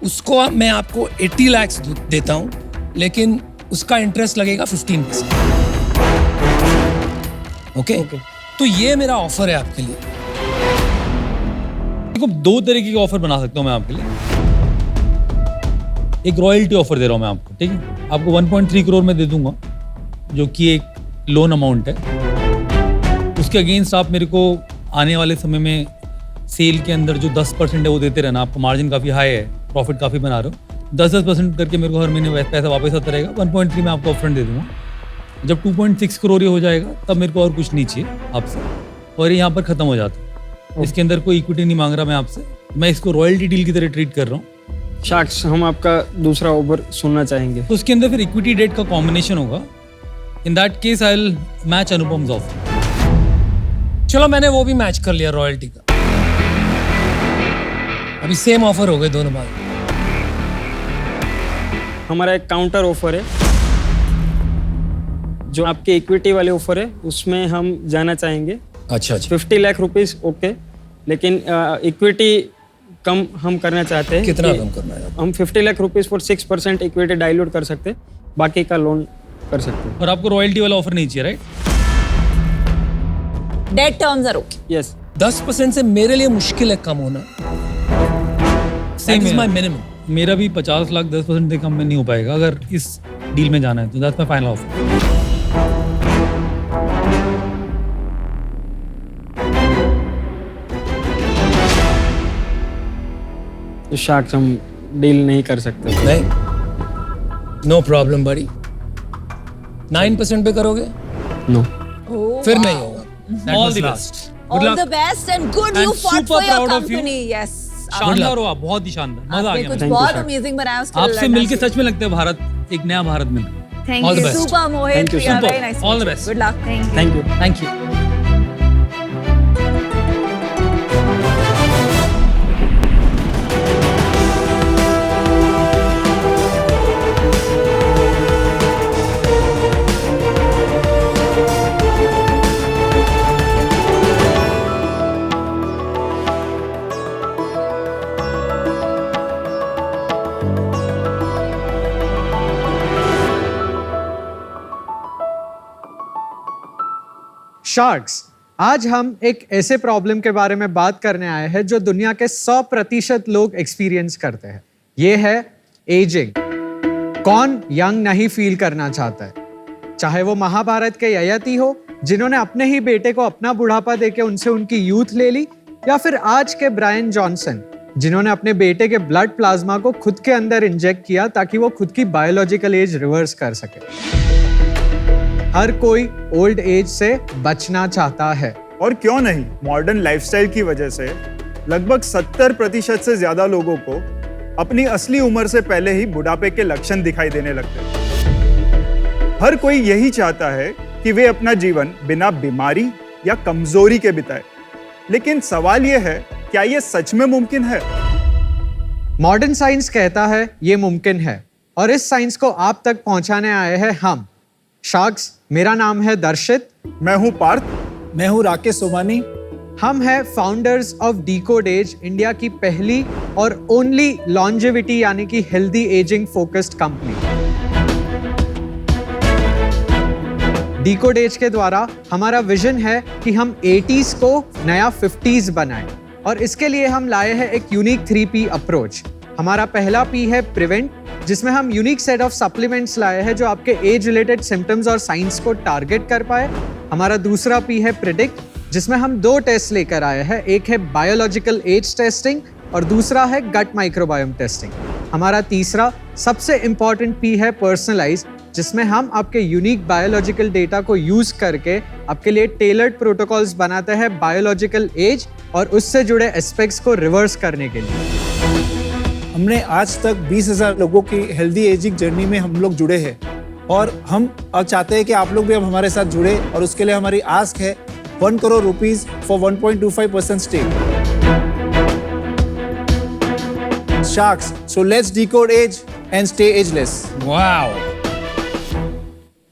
Speaker 2: उसको मैं आपको 80 लाख देता हूं, लेकिन उसका इंटरेस्ट लगेगा 15%. ओके? तो ये मेरा ऑफर है आपके लिए.
Speaker 7: देखो, 2 तरीके के ऑफर बना सकता हूँ मैं आपके लिए. एक रॉयल्टी ऑफर दे रहा हूँ मैं आपको, ठीक है? आपको 1.3 करोड़ में दे दूंगा, जो कि एक लोन अमाउंट है. उसके अगेंस्ट आप मेरे को आने वाले समय में सेल के अंदर जो 10% है वो देते रहना. आपका मार्जिन काफ़ी हाई है, प्रॉफिट काफ़ी बना रहे हो. 10% करके मेरे को हर महीने पैसा वापस आता रहेगा. 1.3 में आपको अपफ्रंट दे दूंगा. जब 2.6 करोड़ हो जाएगा तब मेरे को और कुछ नहीं चाहिए आपसे, और ये यहाँ पर ख़त्म हो जाता है. इसके अंदर कोई इक्विटी नहीं मांग रहा मैं आपसे. मैं इसको रॉयल्टी डील की तरह ट्रीट कर रहा हूँ.
Speaker 9: शार्क्स, हम आपका दूसरा ऑफर सुनना चाहेंगे.
Speaker 7: तो उसके अंदर फिर इक्विटी डेट का कॉम्बिनेशन होगा. In that case I will match Anupam's offer.
Speaker 2: चलो, मैंने वो भी मैच कर लिया रॉयल्टी का. अभी सेम ऑफर हो गए दोनों बार.
Speaker 9: हमारा एक काउंटर ऑफर है, जो आपके इक्विटी वाले ऑफर है उसमें हम जाना चाहेंगे.
Speaker 2: अच्छा.
Speaker 9: 50 लाख रुपीस ओके, लेकिन इक्विटी कम हम करना चाहते हैं.
Speaker 2: कितना कम करना है?
Speaker 9: हम 50 lakh rupees for 6% equity dilute कर सकते हैं, बाकी का लोन कर सकते हैं.
Speaker 7: और आपको रॉयल्टी वाला ऑफर नहीं चाहिए, right?
Speaker 8: Debt terms are okay.
Speaker 9: Yes.
Speaker 2: 10% से मेरे लिए मुश्किल है कम होना.
Speaker 7: Same
Speaker 2: my minimum.
Speaker 7: मेरा भी 50 लाख 10% से कम में नहीं हो पाएगा अगर इस डील में जाना है. तो दैट्स माय फाइनल ऑफर.
Speaker 9: तो शार्क्स, हम डील नहीं कर सकते.
Speaker 2: नहीं, नो प्रॉब्लम बड़ी. 9% पे करोगे?
Speaker 9: नो.
Speaker 2: फिर नहीं होगा.
Speaker 7: All the best.
Speaker 8: All the best and good you
Speaker 7: I'm
Speaker 8: fought
Speaker 7: super
Speaker 8: for your
Speaker 7: proud of you.
Speaker 8: company. Yes.
Speaker 7: शानदार हो आप, बहुत ही शानदार. मजा आ
Speaker 8: आपने
Speaker 7: गया
Speaker 8: कुछ
Speaker 7: मुझे.
Speaker 8: बहुत अमेजिंग बनाया उसके लिए.
Speaker 7: आपसे मिलके सच में लगता है भारत एक नया भारत मिल.
Speaker 10: Thank
Speaker 7: All the
Speaker 10: you.
Speaker 7: best.
Speaker 8: Super Mohit.
Speaker 9: Thank you,
Speaker 8: We are
Speaker 7: super.
Speaker 8: very nice.
Speaker 7: All the best.
Speaker 8: Good luck.
Speaker 10: Thank you.
Speaker 9: Thank you.
Speaker 7: Thank you.
Speaker 11: Sharks, आज हम एक ऐसे प्रॉब्लम के बारे में बात करने आए हैं जो दुनिया के 100% लोग एक्सपीरियंस करते हैं. ये है एजिंग. कौन यंग नहीं फील करना चाहता है? चाहे वो महाभारत के ययाति हो जिन्होंने अपने ही बेटे को अपना बुढ़ापा देके उनसे उनकी यूथ ले ली, या फिर आज के ब्रायन जॉनसन जिन्होंने अपने बेटे के ब्लड प्लाज्मा को खुद के अंदर इंजेक्ट किया ताकि वो खुद की बायोलॉजिकल एज रिवर्स कर सके. हर कोई ओल्ड एज से बचना चाहता है.
Speaker 12: और क्यों नहीं, मॉडर्न लाइफस्टाइल की वजह से लगभग 70% से ज्यादा लोगों को अपनी असली उम्र से पहले ही बुढ़ापे के लक्षण दिखाई देने लगते हैं. हर कोई यही चाहता है कि वे अपना जीवन बिना बीमारी या कमजोरी के बिताए. लेकिन सवाल यह है, क्या यह सच में मुमकिन है?
Speaker 11: मॉडर्न साइंस कहता है ये मुमकिन है, और इस साइंस को आप तक पहुंचाने आए हैं हम शार्क्स. मेरा नाम है दर्शित.
Speaker 12: मैं हूं पार्थ. मैं हूं राकेश सोमानी.
Speaker 11: हम हैं founders of decode age, India की पहली और ओनली लॉन्जेविटी यानी कि healthy ageing focused company. Decode age के द्वारा हमारा विजन है कि हम 80s को नया 50s बनाएं, और इसके लिए हम लाए हैं एक यूनिक 3P अप्रोच. हमारा पहला P है प्रिवेंट, जिसमें हम यूनिक सेट ऑफ सप्लीमेंट्स लाए हैं जो आपके एज रिलेटेड सिम्टम्स और साइंस को टारगेट कर पाए. हमारा दूसरा P है प्रिडिक्ट, जिसमें हम 2 टेस्ट लेकर आए हैं. एक है बायोलॉजिकल एज टेस्टिंग और दूसरा है गट माइक्रोबायोम टेस्टिंग. हमारा तीसरा सबसे इंपॉर्टेंट P है पर्सनलाइज, जिसमें हम आपके यूनिक बायोलॉजिकल डेटा को यूज करके आपके लिए टेलर्ड प्रोटोकॉल्स बनाते हैं बायोलॉजिकल एज और उससे जुड़े एस्पेक्ट्स को रिवर्स करने के लिए.
Speaker 12: हमने आज तक 20,000 लोगों की हेल्दी एजिंग जर्नी में हम लोग जुड़े हैं,
Speaker 13: और हम अब चाहते हैं कि आप लोग भी अब हमारे साथ जुड़े और उसके लिए हमारी आस्क है 1 करोड़ रुपीस फॉर 1.25% स्टेक। Sharks, so let's decode age and stay ageless.
Speaker 2: Wow,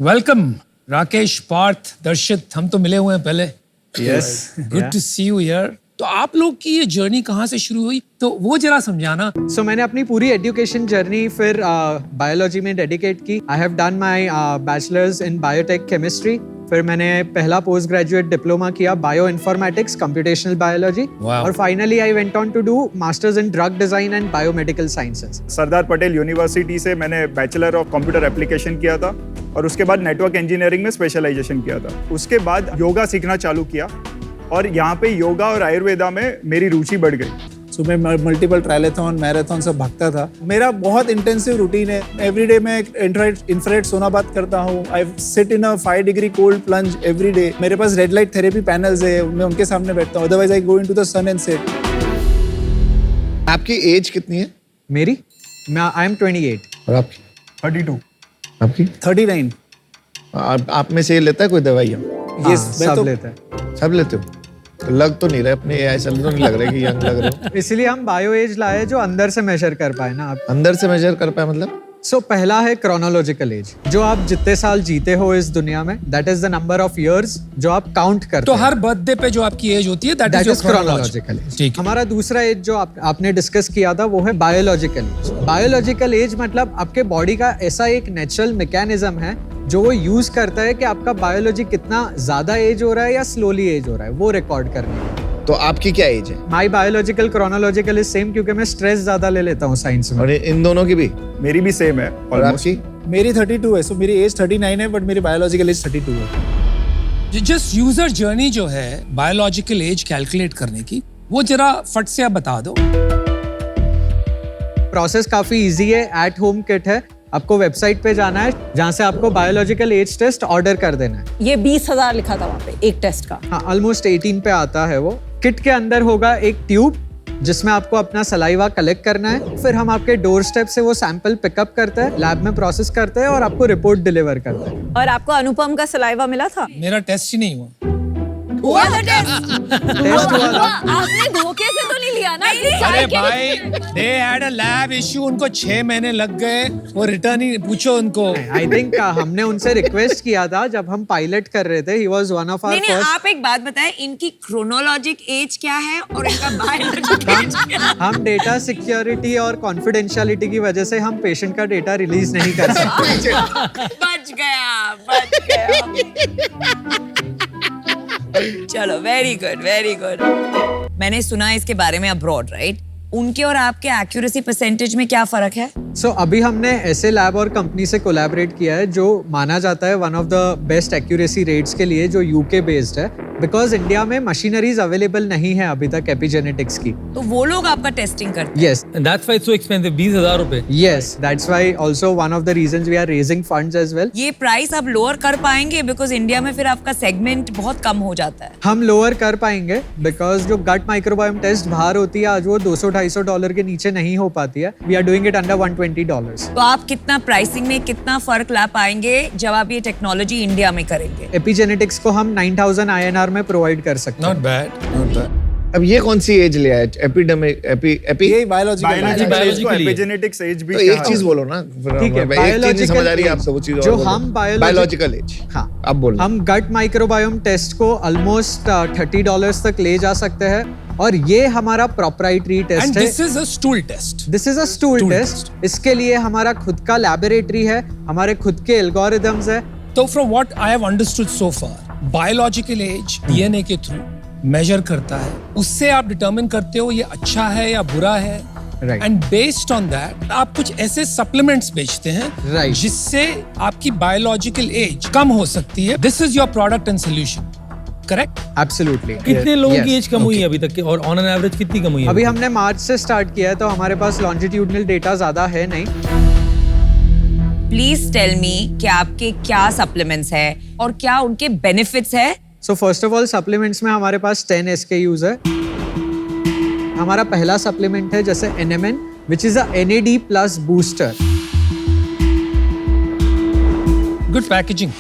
Speaker 2: welcome Rakesh, Parth, Darshit, हम तो मिले हुए हैं पहले।
Speaker 11: Yes.
Speaker 2: Good to see you here. तो आप लोग की ये जर्नी कहाँ से शुरू हुई, तो वो जरा समझाना।
Speaker 11: सो मैंने अपनी पूरी एजुकेशन जर्नी फिर बायोलॉजी में डेडिकेट की। I have done my bachelors in biotech chemistry, फिर मैंने पहला पोस्ट ग्रेजुएट डिप्लोमा किया बायो इन्फॉर्मेटिक्स कंप्यूटेशनल बायोलॉजी, और finally I went on to do masters in drug design and biomedical sciences.
Speaker 12: Sardar Patel university से मैंने bachelor of computer application किया था और उसके बाद नेटवर्क इंजीनियरिंग में स्पेशलाइजेशन किया था। उसके बाद योगा सीखना चालू किया और यहाँ पे योगा और आयुर्वेदा में मेरी रुचि बढ़ गई।
Speaker 13: सुबह मल्टीपल ट्रायलेथॉन, मैराथन सब भागता था। मेरा बहुत इंटेंसिव रूटीन है। एवरीडे मैं इंफ्रारेड सोनाबाद करता हूँ। I sit in a 5 degree cold plunge everyday. मेरे पास रेड लाइट थेरेपी पैनल्स है, मैं उनके सामने बैठता हूँ। Otherwise I go into the sun and sit.
Speaker 6: आपकी एज कितनी है?
Speaker 11: मेरी आई एम 28।
Speaker 6: और आपकी?
Speaker 12: 32।
Speaker 6: आपकी?
Speaker 13: 39।
Speaker 6: आप में से लेता है कोई दवाइयाँ?
Speaker 11: Yes, सब लेता है।
Speaker 6: सब लेते हो? तो लग तो नहीं रहे अपने, ऐसा तो नहीं लग रहा है कि यंग लग रहे हो।
Speaker 11: इसलिए हम बायो एज लाए जो अंदर से मेजर कर पाए ना आप।
Speaker 6: अंदर से मेजर कर पाए मतलब?
Speaker 11: सो पहला है क्रोनोलॉजिकल एज, जो आप जितने साल जीते हो इस दुनिया में, that is the number of years जो आप काउंट करते
Speaker 2: तो
Speaker 11: हैं।
Speaker 2: हर बर्थडे पे जो आपकी एज होती है दैट इज
Speaker 11: क्रोनोलॉजिकल एज।
Speaker 2: ठीक।
Speaker 11: हमारा दूसरा एज जो आपने डिस्कस किया था वो है बायोलॉजिकल एज। बायोलॉजिकल एज मतलब आपके बॉडी का ऐसा एक नेचुरल मैकेनिज्म है जो वो यूज करता है कि आपका बायोलॉजी कितना ज्यादा एज हो रहा है या स्लोली एज हो रहा है, वो रिकॉर्ड करने का।
Speaker 6: तो आपकी क्या एज है?
Speaker 11: माई बायोलॉजिकल क्रोनोलॉजिकल इज सेम, क्योंकि मैं स्ट्रेस ज्यादा ले लेता हूँ साइंस में।
Speaker 6: और इन दोनों की भी?
Speaker 12: मेरी भी सेम है।
Speaker 6: और आपकी?
Speaker 13: मेरी 32 है। सो मेरी एज 39 है बट मेरी बायोलॉजिकल एज 32 है।
Speaker 2: जस्ट यूजर जर्नी जो है बायोलॉजिकल एज कैलकुलेट करने की, वो जरा फट से आप बता दो।
Speaker 11: प्रोसेस काफी इजी है। एट होम किट है, आपको वेबसाइट पे जाना है जहाँ से आपको बायोलॉजिकल एज टेस्ट ऑर्डर कर देना है।
Speaker 8: ये 20,000 लिखा था वहाँ पे एक टेस्ट का।
Speaker 11: हाँ, ऑलमोस्ट 18 पे आता है वो। किट के अंदर होगा एक ट्यूब जिसमें आपको अपना सलाइवा कलेक्ट करना है, फिर हम आपके डोर स्टेप से वो सैंपल पिकअप करते हैं, लैब में प्रोसेस करते हैं और आपको रिपोर्ट डिलीवर करते हैं।
Speaker 8: और आपको अनुपम का सलाइवा मिला था?
Speaker 2: मेरा टेस्ट ही नहीं हुआ।
Speaker 8: हुआ था टेस्ट?
Speaker 11: टेस्ट हुआ था।
Speaker 8: आपने धोखे से तो नहीं लिया ना?
Speaker 2: अरे भाई, they had a lab issue, उनको 6 महीने लग गए, वो रिटर्न ही पूछो उनको।
Speaker 11: आई थिंक हमने उनसे रिक्वेस्ट किया था जब हम पायलट कर रहे थे। He was one of our
Speaker 5: नहीं,
Speaker 11: first।
Speaker 5: आप एक बात बताएं, इनकी क्रोनोलॉजिक एज क्या है और इनका बायोलॉजिक एज क्या है?
Speaker 11: हम डेटा सिक्योरिटी और कॉन्फिडेंशियलिटी की वजह से हम पेशेंट का डेटा रिलीज नहीं कर सकते।
Speaker 5: बच गया। चलो, वेरी गुड। मैंने सुना है इसके बारे में अब्रॉड, राइट? उनके और आपके एक्यूरेसी परसेंटेज में क्या फर्क है?
Speaker 11: सो अभी हमने ऐसे लैब और कंपनी से कोलैबोरेट किया है जो माना जाता है one of the best accuracy rates के लिए, जो यूके बेस्ड है, बिकॉज इंडिया में मशीनरीज अवेलेबल नहीं है अभी तक एपिजेनेटिक्स की।
Speaker 5: तो वो लोग आपका टेस्टिंग करते हैं?
Speaker 11: Yes,
Speaker 7: that's why it's so expensive, 20,000 रुपए।
Speaker 11: Yes, that's why also one of the reasons we are raising funds as well.
Speaker 5: ये प्राइस आप लोअर कर पाएंगे? बिकॉज इंडिया में फिर आपका सेगमेंट बहुत कम हो जाता है।
Speaker 11: हम लोअर कर पाएंगे बिकॉज जो गट माइक्रोबायोम टेस्ट बाहर होती है आज वो $200-250 के नीचे नहीं हो पाती है। We are doing it under $120।
Speaker 5: तो आप कितना प्राइसिंग में कितना फर्क ला पाएंगे जब आप ये टेक्नोलॉजी इंडिया में करेंगे?
Speaker 11: एपिजेनेटिक्स को हम 9,000 INR में प्रोवाइड कर सकते हैं।
Speaker 2: Not bad.
Speaker 6: अब ये कौन सी एज लिया है?
Speaker 13: ये बायोलॉजिकल
Speaker 12: एपिजेनेटिक्स एज भी
Speaker 6: तो एक चीज बोलो ना।
Speaker 11: ठीक है,
Speaker 6: बायोलॉजिकल समझ आ रही है आपको वो चीज।
Speaker 11: जो हम
Speaker 6: बायोलॉजिकल एज,
Speaker 11: हाँ,
Speaker 6: अब बोलो।
Speaker 11: हम गट माइक्रोबायोम टेस्ट को ऑलमोस्ट $30 तक ले जा सकते हैं और ये हमारा प्रोप्राइटरी टेस्ट
Speaker 2: And
Speaker 11: है।
Speaker 2: this is a stool test.
Speaker 11: This is a stool test. इसके लिए हमारा खुद का लैबोरेटरी है, हमारे खुद के एल्गोरिदम्स है।
Speaker 2: तो from what I have understood so far, biological age DNA के थ्रू मेजर करता है, उससे आप डिटरमिन करते हो ये अच्छा है या बुरा है।
Speaker 11: Right.
Speaker 2: And based on that आप कुछ ऐसे सप्लीमेंट्स बेचते हैं
Speaker 11: Right.
Speaker 2: जिससे आपकी बायोलॉजिकल एज कम हो सकती है। This is your product and solution, correct?
Speaker 11: Absolutely.
Speaker 7: कितने लोगों की एज कम हुई है अभी तक की, और ऑन एन एवरेज कितनी कम हुई है?
Speaker 11: अभी हमने मार्च से स्टार्ट किया है तो हमारे पास लॉन्जिट्यूडनल डेटा ज्यादा है नहीं।
Speaker 5: प्लीज टेल मी कि आपके क्या सप्लीमेंट्स है और क्या उनके बेनिफिट्स है?
Speaker 11: So first of all supplements में हमारे पास 10 SKUs है। हमारा पहला सप्लीमेंट है जैसे NMN, which is a NAD+ booster.
Speaker 2: Good packaging.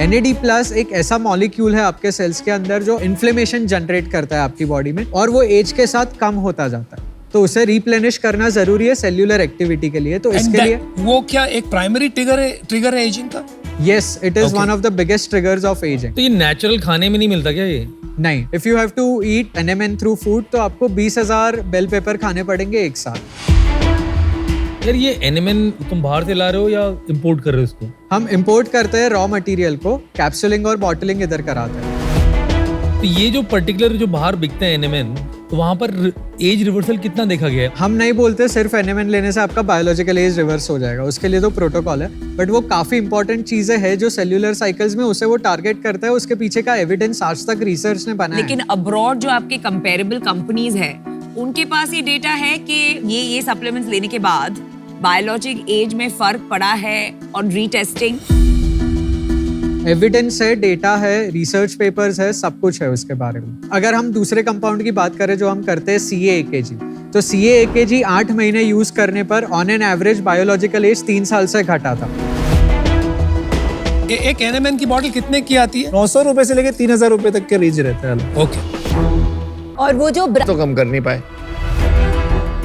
Speaker 11: NAD plus एक ऐसा मॉलिक्यूल है आपके सेल्स के अंदर जो इन्फ्लेमेशन जनरेट करता है आपकी बॉडी में, और वो एज के साथ कम होता जाता है, तो उसे रिप्लेनिश करना जरूरी है सेल्यूलर एक्टिविटी के लिए। तो इसके लिए
Speaker 2: वो क्या एक प्राइमरी ट्रिगर है एजिंग का?
Speaker 11: Yes, it is one of the biggest triggers of ageing.
Speaker 7: तो ये नेचुरल खाने में नहीं मिलता क्या ये?
Speaker 11: नहीं, if you have to eat NMN through food तो आपको 20,000 बेल पेपर खाने पड़ेंगे एक साथ।
Speaker 7: यार ये NMN तुम बाहर से ला रहे हो या इंपोर्ट कर रहे हो इसको?
Speaker 11: हम इंपोर्ट करते हैं रॉ मटेरियल को, कैप्सूलिंग और बॉटलिंग इधर कराते हैं।
Speaker 7: तो ये जो पर्टिकुलर जो बाहर बिकते हैं NMN, तो वहाँ पर एज रिवर्सल कितना देखा गया है?
Speaker 11: हम नहीं बोलते सिर्फ NMN लेने से आपका बायोलॉजिकल एज रिवर्स हो जाएगा, उसके लिए तो प्रोटोकॉल है, बट वो काफी इंपॉर्टेंट चीजें हैं जो सेल्यूलर साइकिल्स में उसे वो टारगेट करता है, उसके पीछे का एविडेंस आज तक रिसर्च ने बनाया।
Speaker 5: लेकिन अब्रॉड जो आपके कंपेरेबल कंपनीज है उनके पास ये डेटा है कि ये सप्लीमेंट्स लेने के बाद बायोलॉजिक एज में फर्क पड़ा है और रीटेस्टिंग?
Speaker 11: एविडेंस है, डेटा है, रिसर्च पेपर्स है, सब कुछ है उसके बारे में। अगर हम दूसरे कंपाउंड की बात करें जो हम करते हैं CA-AKG, तो CA-AKG 8 महीने यूज करने पर on an average biological age 3 साल से घटा था।
Speaker 2: एक NMN की बॉटल कितने की आती है?
Speaker 13: 900 रुपए से लेके 3,000 रुपए तक के रेंज रहता है।
Speaker 2: ओके।
Speaker 8: और वो जो
Speaker 6: तो कम कर नहीं पाए।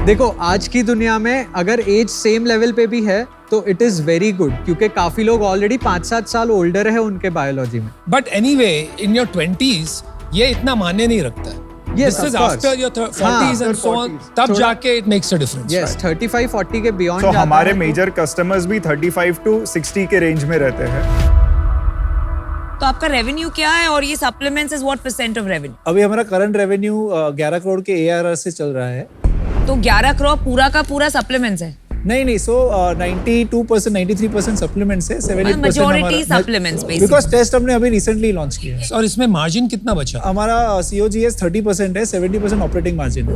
Speaker 11: देखो आज की दुनिया में अगर एज सेम लेवल पे भी है तो इट इज वेरी गुड, क्योंकि काफी लोग ऑलरेडी 5-7 साल ओल्डर है उनके बायोलॉजी में।
Speaker 2: But anyway in your 20s ये इतना मान्य नहीं रखता है।
Speaker 11: Yes,
Speaker 2: This is
Speaker 11: of course.
Speaker 2: after your 40s and so on, तब जाके it makes a difference.
Speaker 11: Yes, 35-40 के beyond
Speaker 12: तो
Speaker 11: जाता
Speaker 12: हमारे
Speaker 11: है तो-
Speaker 12: मेजर कस्टमर्स भी 35 to 60 के रेंज में रहते हैं।
Speaker 5: तो आपका रेवेन्यू क्या है और ये supplements is what % of revenue?
Speaker 13: अभी हमारा करंट रेवेन्यू 11 करोड़ के ARR से चल रहा है।
Speaker 5: तो 11 करोड़ पूरा का पूरा सप्लीमेंट्स है?
Speaker 13: नहीं, सो 92% 93% सप्लीमेंट्स है, 78%
Speaker 5: Majority supplements basically.
Speaker 13: Because test हमने अभी रिसेंटली लॉन्च किया है।
Speaker 2: और इसमें मार्जिन कितना बचा?
Speaker 13: हमारा COGS 30% है, 70% ऑपरेटिंग मार्जिन है।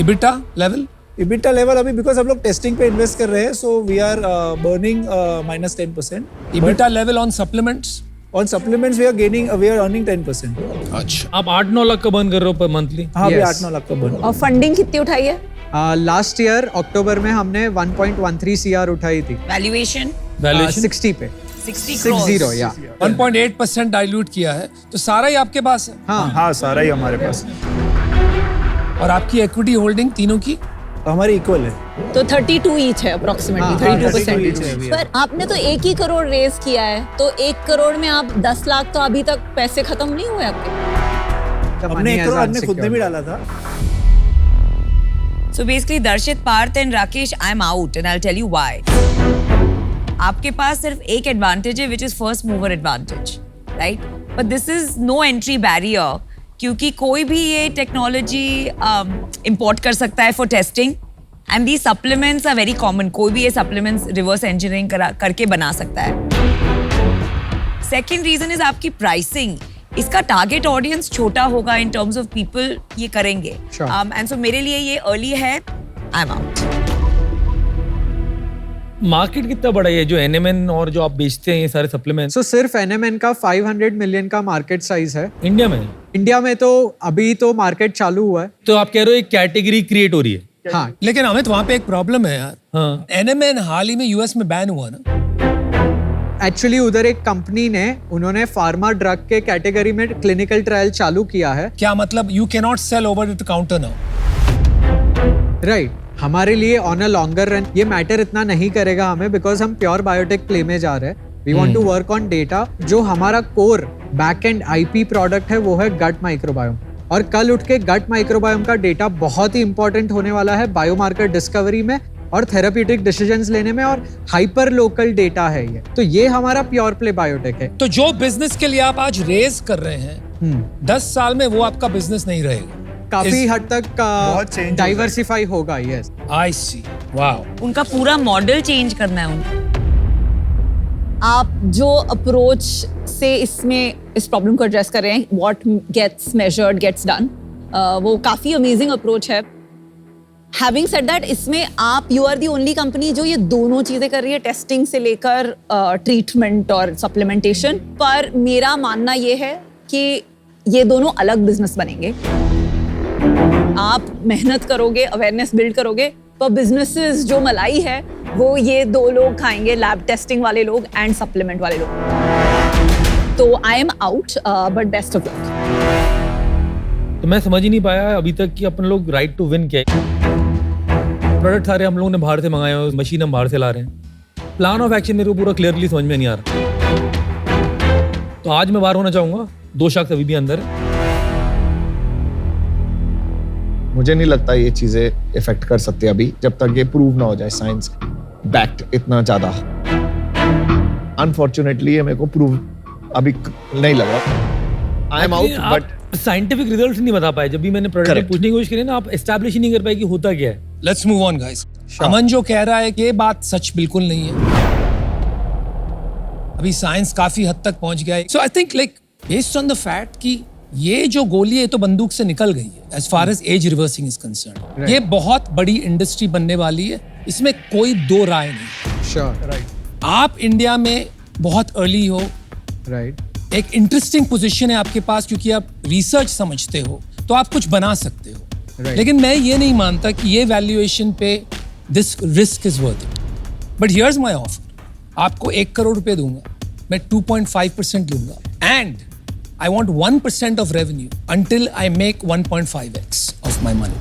Speaker 2: EBITDA level?
Speaker 13: EBITDA लेवल अभी बिकॉज हम लोग टेस्टिंग पे इन्वेस्ट कर रहे हैं, so we are burning -10%।
Speaker 2: EBITDA level on supplements?
Speaker 13: On supplements we are earning 10%।
Speaker 2: अच्छा।
Speaker 7: आप 8-9 लाख का बर्न कर रहे हो पर मंथली?
Speaker 13: हाँ, अभी
Speaker 11: Yes.
Speaker 13: 8-9 लाख का बर्न।
Speaker 8: और फंडिंग कितनी उठाई है?
Speaker 11: लास्ट ईयर अक्टूबर में हमने 1.13 CR उठाई थी।
Speaker 5: वैल्यूएशन?
Speaker 11: 60 पे
Speaker 5: 60
Speaker 11: या
Speaker 2: 1.8% डाइल्यूट किया है, तो सारा ही आपके पास है?
Speaker 12: हाँ, सारा ही हमारे पास है।
Speaker 2: और आपकी इक्विटी होल्डिंग तीनों की?
Speaker 13: हमारी इक्वल है,
Speaker 8: तो 32 ईच है अप्रोक्सीमेटली, 32%
Speaker 13: each है अभी।
Speaker 8: पर आपने तो 1 ही करोड़ रेज किया है, तो 1 करोड़ में आप 10 लाख तो अभी तक पैसे खत्म नहीं हुए आपके?
Speaker 13: हमने 1 करोड़ हमने खुद ने भी डाला था।
Speaker 5: So basically, Darshit, Parth and Rakesh, I'm out and I'll tell you why. आपके पास सिर्फ एक एडवांटेज है which is first mover advantage, right? But this is no entry barrier क्योंकि कोई भी ये टेक्नोलॉजी import कर सकता है for testing and these supplements are very common. कोई भी ये supplements reverse engineering करके बना सकता है. Second reason is आपकी pricing. इसका टारगेट ऑडियंस छोटा होगा इन टर्म्स ऑफ पीपल ये करेंगे एंड सो मेरे लिए ये अर्ली है, आई एम आउट।
Speaker 7: मार्केट कितना बड़ा है जो NMN और जो आप बेचते हैं ये सारे सप्लीमेंट्स?
Speaker 11: सो सिर्फ NMN का 500 मिलियन का मार्केट साइज है
Speaker 7: इंडिया में।
Speaker 11: इंडिया में तो अभी तो मार्केट चालू हुआ है।
Speaker 7: तो आप कह रहे हो एक कैटेगरी क्रिएट हो रही है?
Speaker 11: हाँ,
Speaker 2: लेकिन अमित वहाँ पे एक प्रॉब्लम है यार।
Speaker 7: हाँ।
Speaker 2: NMN हाल ही में US में बैन हुआ ना?
Speaker 11: एक्चुअली उधर एक कंपनी ने उन्होंने फार्मा ड्रग के कैटेगरी में क्लिनिकल ट्रायल चालू किया है।
Speaker 2: क्या मतलब you can not sell over the counter now?
Speaker 11: Right, हमारे लिए ऑन अ लॉन्गर रन ये मैटर इतना नहीं करेगा हमें, बिकॉज हम प्योर बायोटेक प्ले में जा रहे हैं। We want to work on data. जो हमारा core back end IP product है वो है गट माइक्रोबायोम, और कल उठ के गट माइक्रोबायोम का डेटा बहुत ही इंपॉर्टेंट होने वाला है बायोमार्कर डिस्कवरी में और थेराप्यूटिक डिसीजंस लेने में, और हाइपर लोकल डेटा है ये। तो ये हमारा प्योर प्ले बायोटेक है।
Speaker 2: तो जो बिजनेस के लिए आप आज रेज कर रहे हैं 10 साल में वो आपका बिजनेस नहीं रहेगा?
Speaker 11: काफी हद तक
Speaker 12: बहुत change हो
Speaker 11: डाइवर्सिफाई होगा। यस,
Speaker 2: आई सी, वाओ।
Speaker 5: उनका पूरा मॉडल चेंज करना है उनको।
Speaker 8: आप जो अप्रोच से इसमें इस प्रॉब्लम को एड्रेस कर रहे हैं, what gets measured gets done, वो काफ़ी अमेजिंग अप्रोच है। हैविंग सेड दैट, इसमें आप you are the only company जो ये दोनों चीज़ें कर रही है, टेस्टिंग से लेकर ट्रीटमेंट और सप्लीमेंटेशन। पर मेरा मानना ये है कि ये दोनों अलग बिजनेस बनेंगे। आप मेहनत करोगे, अवेयरनेस बिल्ड करोगे, पर बिजनेसेस जो मलाई है वो ये 2 लोग खाएंगे, लैब टेस्टिंग वाले लोग एंड सप्लीमेंट वाले लोग। तो I am out, but best of luck.
Speaker 7: तो मैं समझ ही नहीं पाया अभी तक कि अपन लोग राइट टू विन क्या है। प्रोडक्ट सारे हम लोगों ने बाहर से मंगाए हैं, मशीन हम बाहर से ला रहे हैं। प्लान ऑफ एक्शन मेरे को पूरा क्लियरली समझ में नहीं आ रहा। तो आज मैं बाहर होना चाहूंगा, 2 शख्स अभी भी अंदर है।
Speaker 6: मुझे नहीं लगता ये चीजें इफेक्ट कर सकते अभी, जब तक ये प्रूव ना हो जाए साइंस बैक्ड इतना ज्यादा। अनफॉर्चुनेटली ये मेरे को प्रूव अभी नहीं लग रहा। I am out, but
Speaker 7: scientific results नहीं बता पाए। जब भी मैंने प्रोडक्ट में पूछने की कोशिश करी ना, आप एस्टैब्लिश ही नहीं कर पाए कि होता क्या है।
Speaker 2: Let's move on guys. Aman जो कह रहा है कि ये बात सच बिल्कुल नहीं है। अभी साइंस काफी हद तक पहुंच गया है। So I think like based on the fact कि ये जो गोली है तो बंदूक से निकल गई है as far as age reversing is concern. ये बहुत बड़ी इंडस्ट्री बनने वाली है, इसमें कोई 2 राय नहीं।
Speaker 11: Sure,
Speaker 2: right. आप इंडिया में बहुत अर्ली हो,
Speaker 11: राइट।
Speaker 2: एक इंटरेस्टिंग पोजीशन है आपके पास क्योंकि आप रिसर्च समझते हो, तो आप कुछ बना सकते हो। लेकिन मैं ये नहीं मानता कि ये वैल्यूएशन पे this risk is worth it. But here's my offer, आपको 1 करोड़ रुपए दूंगा, मैं 2.5% लूंगा and I want 1% of revenue until I make 1.5x of my money.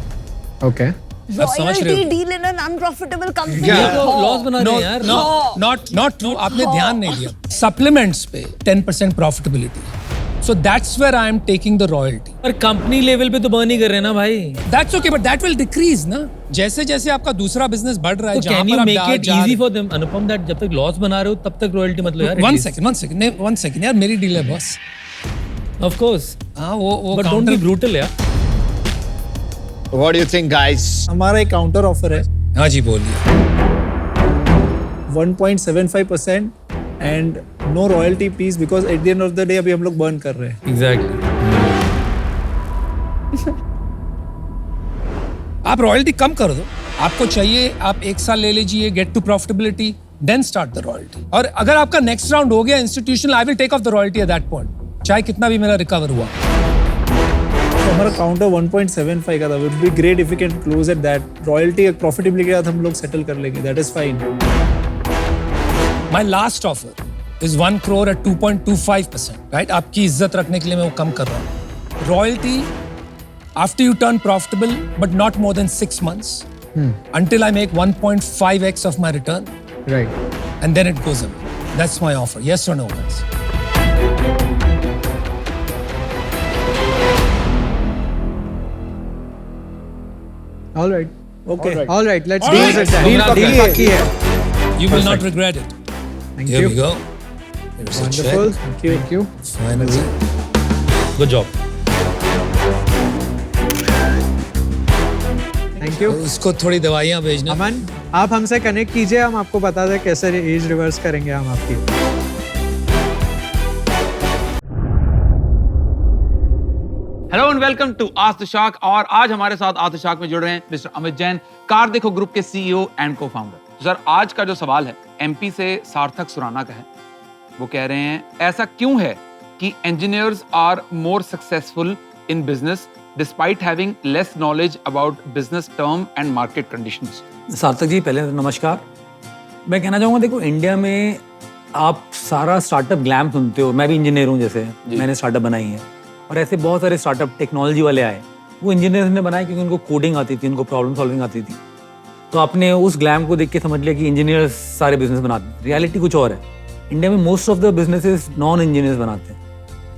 Speaker 11: Okay.
Speaker 2: आप समझ रहे हो?
Speaker 8: Deal in an unprofitable company.
Speaker 7: Loss बना रहे हैं यार।
Speaker 2: Not true. आपने ध्यान नहीं दिया। Supplements पे 10% profitability. So that's where I am taking the royalty.
Speaker 7: पर कंपनी लेवल पे तो बर्न ही कर रहे हैं ना भाई।
Speaker 2: That's okay, but that will decrease ना। जैसे जैसे आपका दूसरा बिजनेस बढ़ रहा है,
Speaker 7: तो can you make it easy for them, Anupam, that जब तक लॉस बना रहे हो तब तक रॉयल्टी मतलब यार।
Speaker 2: One second यार, मेरी डील है बॉस।
Speaker 7: Of course.
Speaker 2: हाँ वो
Speaker 7: But don't be brutal यार।
Speaker 6: What do you think, guys?
Speaker 13: हमारा एक काउंटर ऑफर है।
Speaker 2: हाँ जी बोलिए।
Speaker 13: 1.75% and no royalty please, because at the end of the day अभी हम लोग बर्न कर रहे हैं।
Speaker 7: Exactly.
Speaker 2: आप रॉयल्टी कम कर दो, आपको चाहिए आप 1 साल ले लीजिए, get to profitability, then start the royalty. और अगर आपका नेक्स्ट राउंड हो गया institutional, I will take off the royalty at that point, चाहे कितना भी मेरा रिकवर हुआ।
Speaker 13: तो हमारा काउंटर 1.75 का था। Would be great if you can close at that. Royalty profitability के साथ हम लोग सेटल कर लेंगे, that is fine.
Speaker 2: My last offer is 1 crore at 2.25%, right? आपकी इज्जत रखने के लिए मैं वो कम कर रहा हूँ। Royalty after U turn profitable, but not more than 6 months, until I make 1.5x of my return,
Speaker 11: right?
Speaker 2: And then it goes away. That's my offer. Yes or no, guys?
Speaker 11: All right.
Speaker 13: Okay.
Speaker 11: All right. Let's
Speaker 2: All
Speaker 11: deal
Speaker 2: right.
Speaker 11: with that. Deal पक्की है.
Speaker 2: You will not regret it.
Speaker 11: Thank
Speaker 2: Here
Speaker 11: you.
Speaker 2: we go. Here's a
Speaker 11: Wonderful.
Speaker 2: check.
Speaker 11: Thank you.
Speaker 2: Finally.
Speaker 7: Good job.
Speaker 11: Thank you.
Speaker 2: उसको थोड़ी दवाइयाँ भेजना।
Speaker 11: अमन, आप हमसे connect कीजिए, हम आपको बता दें कैसे एज रिवर्स करेंगे हम आपकी।
Speaker 14: Hello and welcome to ask the shark. और आज हमारे साथ आस्क द शार्क में जुड़ रहे हैं मिस्टर अमित जैन, कार देखो ग्रुप के सीईओ एंड को फाउंडर। सर, आज का जो सवाल है एमपी से सार्थक सुराना का है। वो कह रहे हैं ऐसा क्यों है कि engineers are more successful in business despite having less knowledge about business term and market conditions.
Speaker 15: Sarthak ji, पहले नमस्कार। मैं कहना चाहूँगा, देखो इंडिया में आप सारा स्टार्टअप ग्लैम सुनते हो। मैं भी इंजीनियर हूँ, जैसे मैंने स्टार्टअप बनाई है, और ऐसे बहुत सारे स्टार्टअप टेक्नोलॉजी वाले आए। वो इंजीनियर्स ने बनाए क्योंकि उनको कोडिंग आती थी, उनको प्रॉब्लम सॉल्विंग आती थी। तो आपने उस ग्लैम को देख के समझ लिया कि इंजीनियर्स सारे बिजनेस बनाते हैं। रियलिटी कुछ और है। इंडिया में most of the businesses non engineers बनाते हैं।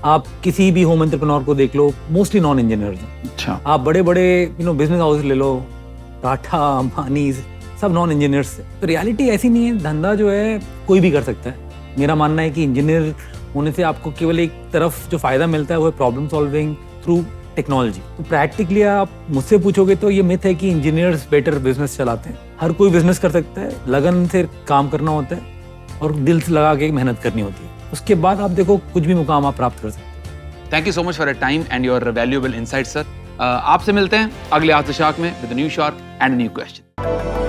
Speaker 15: आप किसी भी होम एंटरप्रेन्योर को देख लो, मोस्टली नॉन इंजीनियर्स हैं।
Speaker 14: अच्छा।
Speaker 15: आप बड़े बड़े बिजनेस हाउस ले लो, टाटा, अंबानी, सब नॉन इंजीनियर्स है। तो रियलिटी ऐसी नहीं है। धंधा जो है कोई भी कर सकता है। मेरा मानना है कि इंजीनियर होने से आपको केवल एक तरफ जो फायदा मिलता है वो है प्रॉब्लम सॉल्विंग थ्रू टेक्नोलॉजी। तो प्रैक्टिकली आप मुझसे पूछोगे तो ये मिथ है कि इंजीनियर्स बेटर बिजनेस चलाते हैं। हर कोई बिजनेस कर सकता है, लगन से काम करना होता है और दिल से लगा के मेहनत करनी होती है। उसके बाद आप देखो कुछ भी मुकाम आप प्राप्त कर सकते हैं।
Speaker 14: Thank you so much for your time and your valuable insight sir. आपसे मिलते हैं अगले आस्क द शार्क में with a new shark and new question.